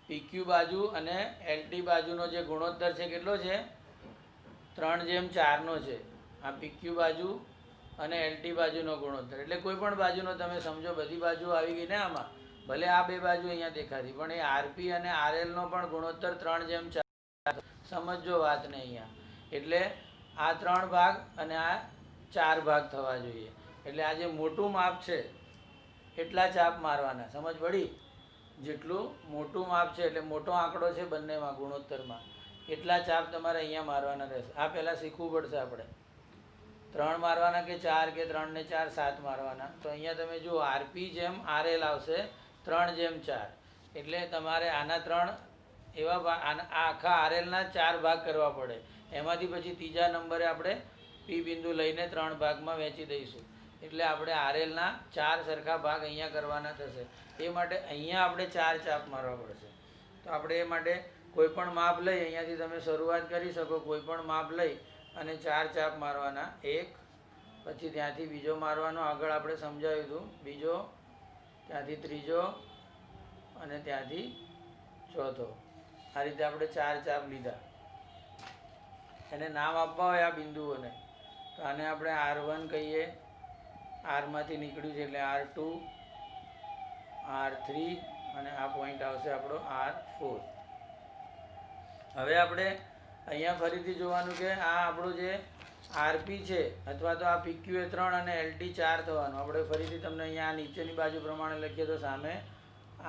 પીક્યુ બાજુ અને એલટી બાજુનો જે ગુણોત્તર છે કેટલો છે? 3:4 છે. આ પીક્યુ બાજુ અને એલટી બાજુનો ગુણોત્તર, એટલે કોઈ પણ બાજુનો તમે સમજો, બધી બાજુ આવી ગઈ ને આમાં, ભલે આ બે બાજુ અહીંયા દેખાતી, પણ એ આરપી અને આરએલનો પણ ગુણોત્તર 3:4. સમજો વાતને અહીંયા. એટલે આ 3 ભાગ અને આ 4 ભાગ થવા જોઈએ. એટલે આ જે મોટું માપ છે એટલા ચાપ મારવાના. સમજ પડી? જેટલું મોટું માપ છે એટલે મોટો આંકડો છે બંનેમાં ગુણોત્તરમાં, એટલા ચાપ તમારે અહીંયા મારવાના રહેશે. આ પહેલાં શીખવું પડશે આપણે. 3 મારવાના કે 4 કે 3 ને 4 7 મારવાના. તો અહીંયા તમે જુઓ આરપી જેમ આરએલ આવશે 3:4, એટલે તમારે આના 3 એવા આ આખા આરએલના 4 ભાગ કરવા પડે. એમાંથી પછી ત્રીજા નંબરે આપણે પી બિંદુ લઈને 3 ભાગમાં વહેંચી દઈશું. એટલે આપણે આરએલના 4 સરખા ભાગ અહીંયા કરવાના થશે. એ માટે અહીંયા આપણે 4 ચાપ મારવા પડશે. તો આપણે એ માટે કોઈ પણ માપ લઈ અહીંયાથી તમે શરૂઆત કરી શકો. કોઈ પણ માપ લઈ અને 4 ચાપ મારવાના. એક, પછી ત્યાંથી બીજો મારવાનો, આગળ આપણે સમજાવ્યું હતું. બીજો, ત્યાંથી ત્રીજો અને ત્યાંથી ચોથો. આ રીતે આપણે 4 ચાપ લીધા. એને નામ આપવા હોય આ બિંદુઓને, તો આને આપણે R1 કહીએ. આરમાંથી નીકળ્યું છે એટલે R2, R3 અને આ પોઈન્ટ આવશે આપણો R4. હવે આપણે અહીંયા ફરીથી જોવાનું કે આ આપણું જે આરપી છે અથવા તો આ પીક્યુ એ 3 અને એલટી 4 થવાનું. આપણે ફરીથી તમને અહીંયા નીચેની બાજુ પ્રમાણે લખીએ તો સામે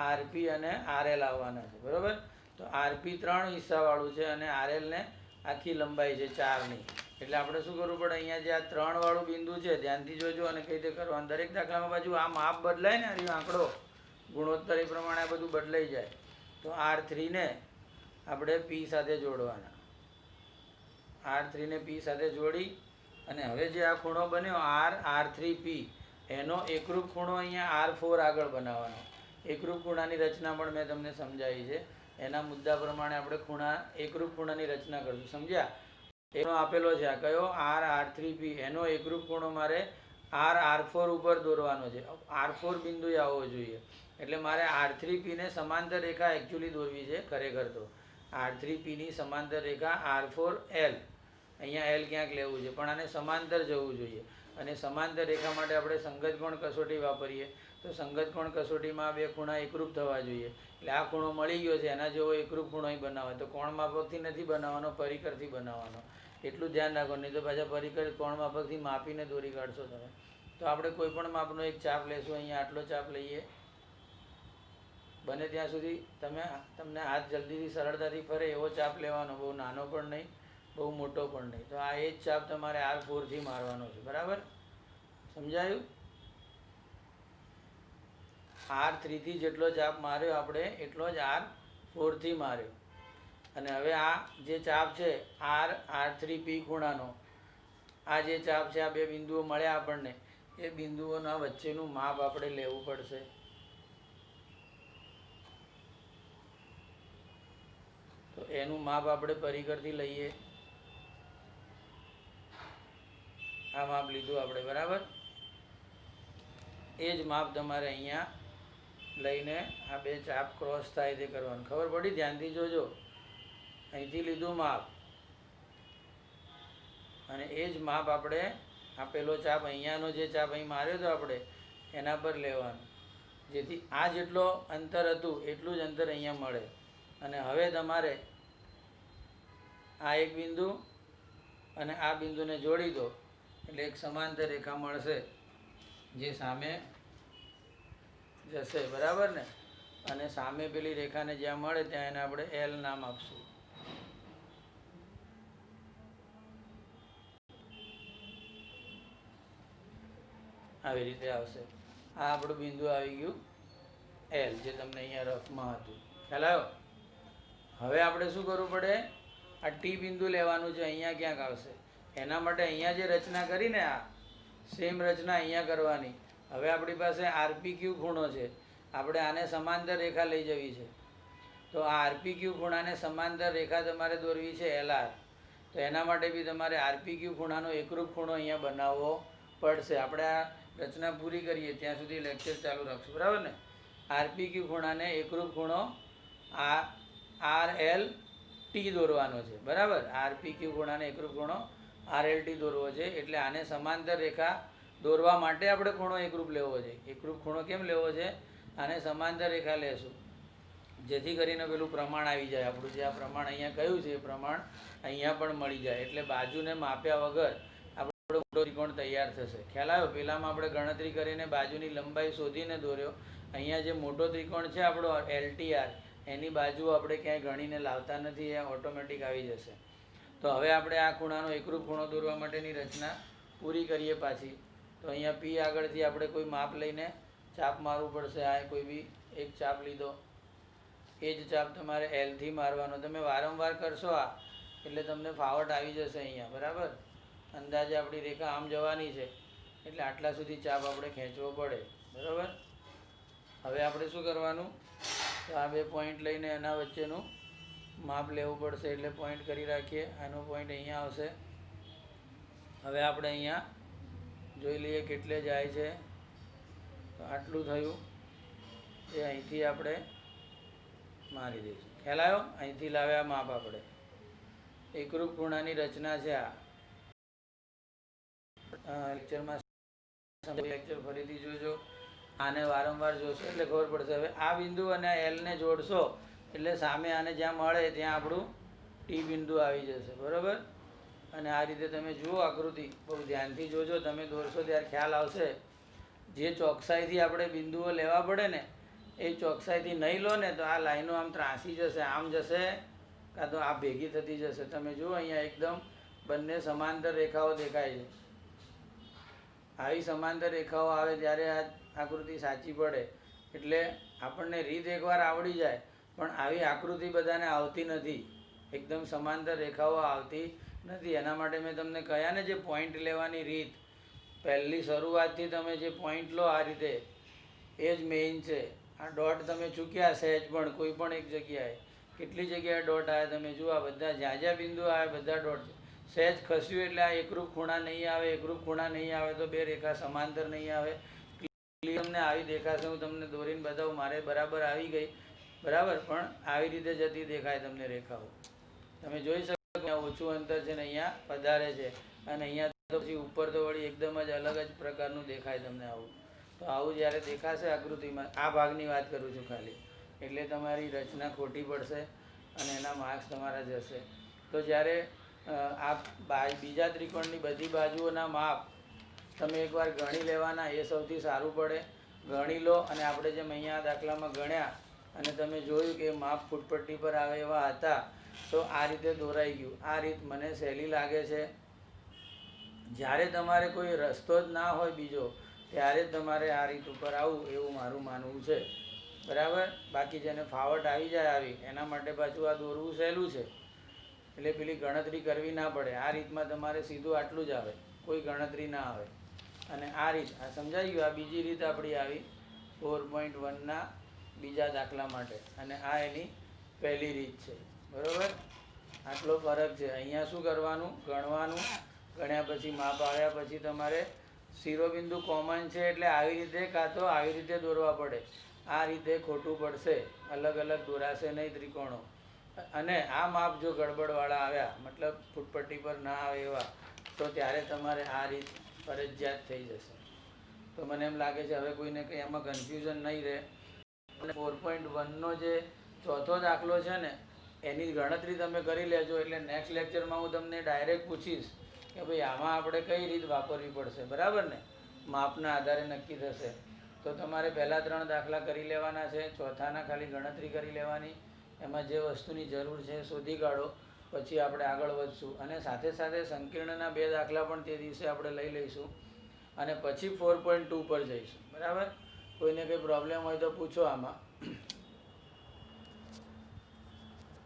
આરપી અને આરએલ આવવાના છે, બરાબર? તો આરપી 3 હિસ્સાવાળું છે અને આરએલને આખી લંબાઈ છે 4ની. એટલે આપણે શું કરવું પડે? અહીંયા જે આ 3 વાળું બિંદુ છે ધ્યાનથી જોજો અને કઈ રીતે કરવાનું. દરેક દાખલામાં બાજુ આ માપ બદલાય ને, આ આંકડો ગુણોત્તર એ પ્રમાણે આ બધું બદલાઈ જાય. તો R3ને આપણે પી સાથે જોડવાના. R3ને પી સાથે જોડી અને હવે જે આ ખૂણો બન્યો R3P, એનો એકરૂપ ખૂણો અહીંયા R4 આગળ બનાવવાનો. એકરૂપ ખૂણાની રચના પણ મેં તમને સમજાવી છે. એના મુદ્દા પ્રમાણે આપણે એકરૂપ ખૂણાની રચના કરશું. સમજ્યા? એનો આપેલો છે આ કયો? R3P. એનો એકરૂપ ખૂણો મારે R4 ઉપર દોરવાનો છે. R4 બિંદુ આવવો જોઈએ. એટલે મારે R3Pને સમાંતર રેખા એકચ્યુઅલી દોરવી છે ખરેખર તો. R3Pની સમાંતર રેખા R4L, અહીંયા L ક્યાંક લેવું છે, પણ આને સમાંતર જવું જોઈએ. અને સમાંતર રેખા માટે આપણે સંગત કોણ કસોટી વાપરીએ. તો સંગત કોણ કસોટીમાં બે ખૂણા એકરૂપ થવા જોઈએ. એટલે આ ખૂણો મળી ગયો છે, એના જેવો એકરૂપ ખૂણો અહીં બનાવવાનો. તો કોણ માપકથી નથી બનાવવાનો, પરિકરથી બનાવવાનો. એટલું ધ્યાન રાખો, નહીં તો પાછા પરિકર કોણ માપકથી માપીને દોરી કાઢશો તમે. તો આપણે કોઈ પણ માપનો એક ચાપ લેશું. અહીંયા આટલો ચાપ લઈએ. બને ત્યાં સુધી તમને હાથ જલ્દીથી સરળતાથી ફરે એવો ચાપ લેવાનો. બહુ નાનો પણ નહીં, બહુ મોટો પણ નહીં. તો આ એ જ ચાપ તમારે R4થી મારવાનો છે, બરાબર? સમજાયું? R3થી જેટલો ચાપ માર્યો આપણે એટલો જ R4થી માર્યો. અને હવે આ જે ચાપ છે R3P ખૂણાનો, આ જે ચાપ છે, આ બે બિંદુઓ મળ્યા આપણને, એ બિંદુઓના વચ્ચેનું માપ આપણે લેવું પડશે. તો એનું માપ આપણે પરિકરથી લઈએ. આ માપ લીધું આપણે, બરાબર. એ જ માપ તમારે અહીંયા લઈને આ બે ચાપ ક્રોસ થાય તે કરવાનું. ખબર પડી? ધ્યાનથી જોજો. અહીંથી લીધું માપ અને એ જ માપ આપણે આ પેલો ચાપ અહીંયાનો જે ચાપ અહીં માર્યો હતો આપણે એના પર લેવાનું, જેથી આ જેટલો અંતર હતું એટલું જ અંતર અહીંયા મળે. અને હવે તમારે આ એક બિંદુ અને આ બિંદુને જોડી દો એટલે એક સમાંતર રેખા મળશે જે સામે જશે, બરાબર ને. અને સામે પેલી રેખાને જ્યાં મળે ત્યાં એને આપણે એલ નામ આપશું. આવી રીતે આવશે. આ આપણું બિંદુ આવી ગયું એલ, જે તમને અહીંયા રફમાં હતું. ખ્યાલ આવ્યો? હવે આપણે શું કરવું પડે? આ ટી બિંદુ લેવાનું છે. અહીંયા ક્યાંક આવશે. એના માટે અહીંયા જે રચના કરીને આ સેમ રચના અહીંયા કરવાની. હવે આપણી પાસે આરપીક્યુ ખૂણો છે. આપણે આને સમાંતર રેખા લઈ જવી છે. તો આ આરપીક્યુ ખૂણાને સમાંતર રેખા તમારે દોરવી છે એલઆર. તો એના માટે બી તમારે આરપીક્યુ ખૂણાનો એકરૂપ ખૂણો અહીંયા બનાવવો પડશે. આપણે આ રચના પૂરી કરીએ ત્યાં સુધી લેક્ચર ચાલુ રાખશું, બરાબર ને. આરપીક્યુ ખૂણાને એકરૂપ ખૂણો આ આર એલ ટી દોરવાનો છે, બરાબર. આરપીક્યુ ખૂણાને એકરૂપ ખૂણો આર એલ ટી દોરવો છે. એટલે આને સમાંતર રેખા દોરવા માટે આપણે ખૂણો એકરૂપ લેવો છે. એકરૂપ ખૂણો કેમ લેવો છે? આને સમાંતર રેખા લેશું જેથી કરીને પેલું પ્રમાણ આવી જાય. આપણું જે આ પ્રમાણ અહીંયા કહ્યું છે એ પ્રમાણ અહીંયા પણ મળી જાય. એટલે બાજુને માપ્યા વગર આપણો મોટો ત્રિકોણ તૈયાર થશે. ખ્યાલ આવ્યો? પહેલામાં આપણે ગણતરી કરીને બાજુની લંબાઈ શોધીને દોર્યો. અહીંયા જે મોટો ત્રિકોણ છે આપણો એલટીઆર, એની બાજુ આપણે ક્યાંય ગણીને લાવતા નથી, એ ઓટોમેટિક આવી જશે. તો હવે આપણે આ ખૂણાનો એકરૂપ ખૂણો દોરવા માટેની રચના પૂરી કરીએ પાછી. તો અહીંયા પી આગળથી આપણે કોઈ માપ લઈને ચાપ મારવું પડશે. આ કોઈ બી એક ચાપ લીધો, એ જ ચાપ તમારે એલથી મારવાનો. તમે વારંવાર કરશો આ એટલે તમને ફાવટ આવી જશે અહીંયા, બરાબર. અંદાજે આપણી રેખા આમ જવાની છે એટલે આટલા સુધી ચાપ આપણે ખેંચવો પડે, બરાબર. હવે આપણે શું કરવાનું? તો આ બે પોઈન્ટ લઈને એના વચ્ચેનું માપ લેવું પડશે. એટલે પોઈન્ટ કરી રાખીએ. આનો પોઈન્ટ અહીંયા આવશે. હવે આપણે અહીંયા જોઈ લઈએ કેટલે જાય છે. તો આટલું થયું. એ અહીંથી આપણે મારી દઈશું. ખ્યાલ આવ્યો? અહીંથી લાવ્યા માપ આપણે. એકરૂપ ખૂણાની રચના છે આ. લેક્ચરમાં લેક્ચર ફરીથી જોજો. આને વારંવાર જોશો એટલે ખબર પડશે. હવે આ બિંદુ અને એલને જોડશો એટલે સામે આને જ્યાં મળે ત્યાં આપણું ટી બિંદુ આવી જશે, બરાબર. અને આ રીતે તમે જુઓ આકૃતિ, બહુ ધ્યાનથી જોજો. તમે દોરશો ત્યારે ખ્યાલ આવશે. જે ચોકસાઈથી આપણે બિંદુઓ લેવા પડે ને એ ચોકસાઈથી નહીં લો ને તો આ લાઈનો આમ ત્રાસી જશે, આમ જશે, કાં તો આ ભેગી થતી જશે. તમે જુઓ અહીંયા એકદમ બંને સમાંતર રેખાઓ દેખાય છે. આવી સમાંતર રેખાઓ આવે ત્યારે આ આકૃતિ સાચી પડે. એટલે આપણને રીત એકવાર આવડી જાય પણ આવી આકૃતિ બધાને આવતી નથી. એકદમ સમાંતર રેખાઓ આવતી નથી. એના માટે મેં તમને કહ્યા ને જે પોઈન્ટ લેવાની રીત, પહેલી શરૂઆતથી તમે જે પોઈન્ટ લો આ રીતે, એ જ મેઇન છે. આ ડોટ તમે ચૂક્યા સહેજ પણ કોઈ પણ એક જગ્યાએ, કેટલી જગ્યાએ ડોટ આવ્યા તમે જુઓ. આ બધા જ્યાં જ્યાં બિંદુ આવે બધા ડોટ છે. સહેજ ખસ્યું એટલે આ એકરૂપ ખૂણા નહીં આવે. એકરૂપ ખૂણા નહીં આવે તો બે રેખા સમાંતર નહીં આવે. તમને આવી દેખાશે. હું તમને દોરીને બતાવું. મારે બરાબર આવી ગઈ, બરાબર. પણ આવી રીતે જતી દેખાય તમને રેખાઓ. તમે જોઈ શકો અહીંયા ઓછું અંતર છે ને અહીંયા વધારે છે. અને અહીંયા તો પછી ઉપર તો વળી એકદમ જ અલગ જ પ્રકારનું દેખાય તમને આવું. તો આવું જ્યારે દેખાશે આકૃતિમાં, આ ભાગની વાત કરું છું ખાલી, એટલે તમારી રચના ખોટી પડશે અને એના માર્ક્સ તમારા જશે. તો જ્યારે આ બીજા ત્રિકોણની બધી બાજુઓના માપ તમે એકવાર ગણી લેવાના, એ સૌથી સારું પડે. ગણી લો અને આપણે જેમ અહીંયા દાખલામાં ગણ્યા અને તમે જોયું કે માપ ફૂટપટ્ટી પર આવે એવા હતા તો આ રીતે દોરાઈ ગયું. આ રીત મને સહેલી લાગે છે. જ્યારે તમારે કોઈ રસ્તો જ ના હોય બીજો ત્યારે જ તમારે આ રીત ઉપર આવવું એવું મારું માનવું છે, બરાબર. બાકી જેને ફાવટ આવી જાય આવી એના માટે પાછું આ દોરવું સહેલું છે. એટલે પેલી ગણતરી કરવી ના પડે. આ રીતમાં તમારે સીધું આટલું જ આવે, કોઈ ગણતરી ના આવે. અને આ રીત આ સમજાઈ ગયું. આ બીજી રીત આપણી આવી 4.1ના બીજા દાખલા માટે, અને આ એની પહેલી રીત છે. બરાબર, આટલો ફરક છે. અહીંયા શું કરવાનું, ગણવાનું, ગણ્યા પછી માપ આવ્યા પછી તમારે શિરોબિંદુ કોમન છે એટલે આવી રીતે કાં તો આવી રીતે દોરવા પડે. આ રીતે ખોટું પડશે, અલગ અલગ દોરાશે નહીં ત્રિકોણો. અને આ માપ જો ગડબડવાળા આવ્યા, મતલબ ફૂટપટ્ટી પર ના આવે એવા, તો ત્યારે તમારે આ રીત ફરજિયાત થઈ જશે. તો મને એમ લાગે છે હવે કોઈને કંઈ એમાં કન્ફ્યુઝન નહીં રહે. અને 4.1નો જે ચોથો દાખલો છે ને, એની ગણતરી તમે કરી લેજો. એટલે નેક્સ્ટ લેક્ચરમાં હું તમને ડાયરેક્ટ પૂછીશ કે ભાઈ આમાં આપણે કઈ રીત વાપરવી પડશે. બરાબર ને, માપના આધારે નક્કી થશે. તો તમારે પહેલાં 3 દાખલા કરી લેવાના છે, ચોથાના ખાલી ગણતરી કરી લેવાની. એમાં જે વસ્તુની જરૂર છે એ શોધી કાઢો, પછી આપણે આગળ વધશું. અને સાથે સાથે સંકીર્ણના 2 દાખલા પણ તે દિવસે આપણે લઈ લઈશું, અને પછી 4.2 પર જઈશું. બરાબર, કોઈને કંઈ પ્રોબ્લેમ હોય તો પૂછો આમાં.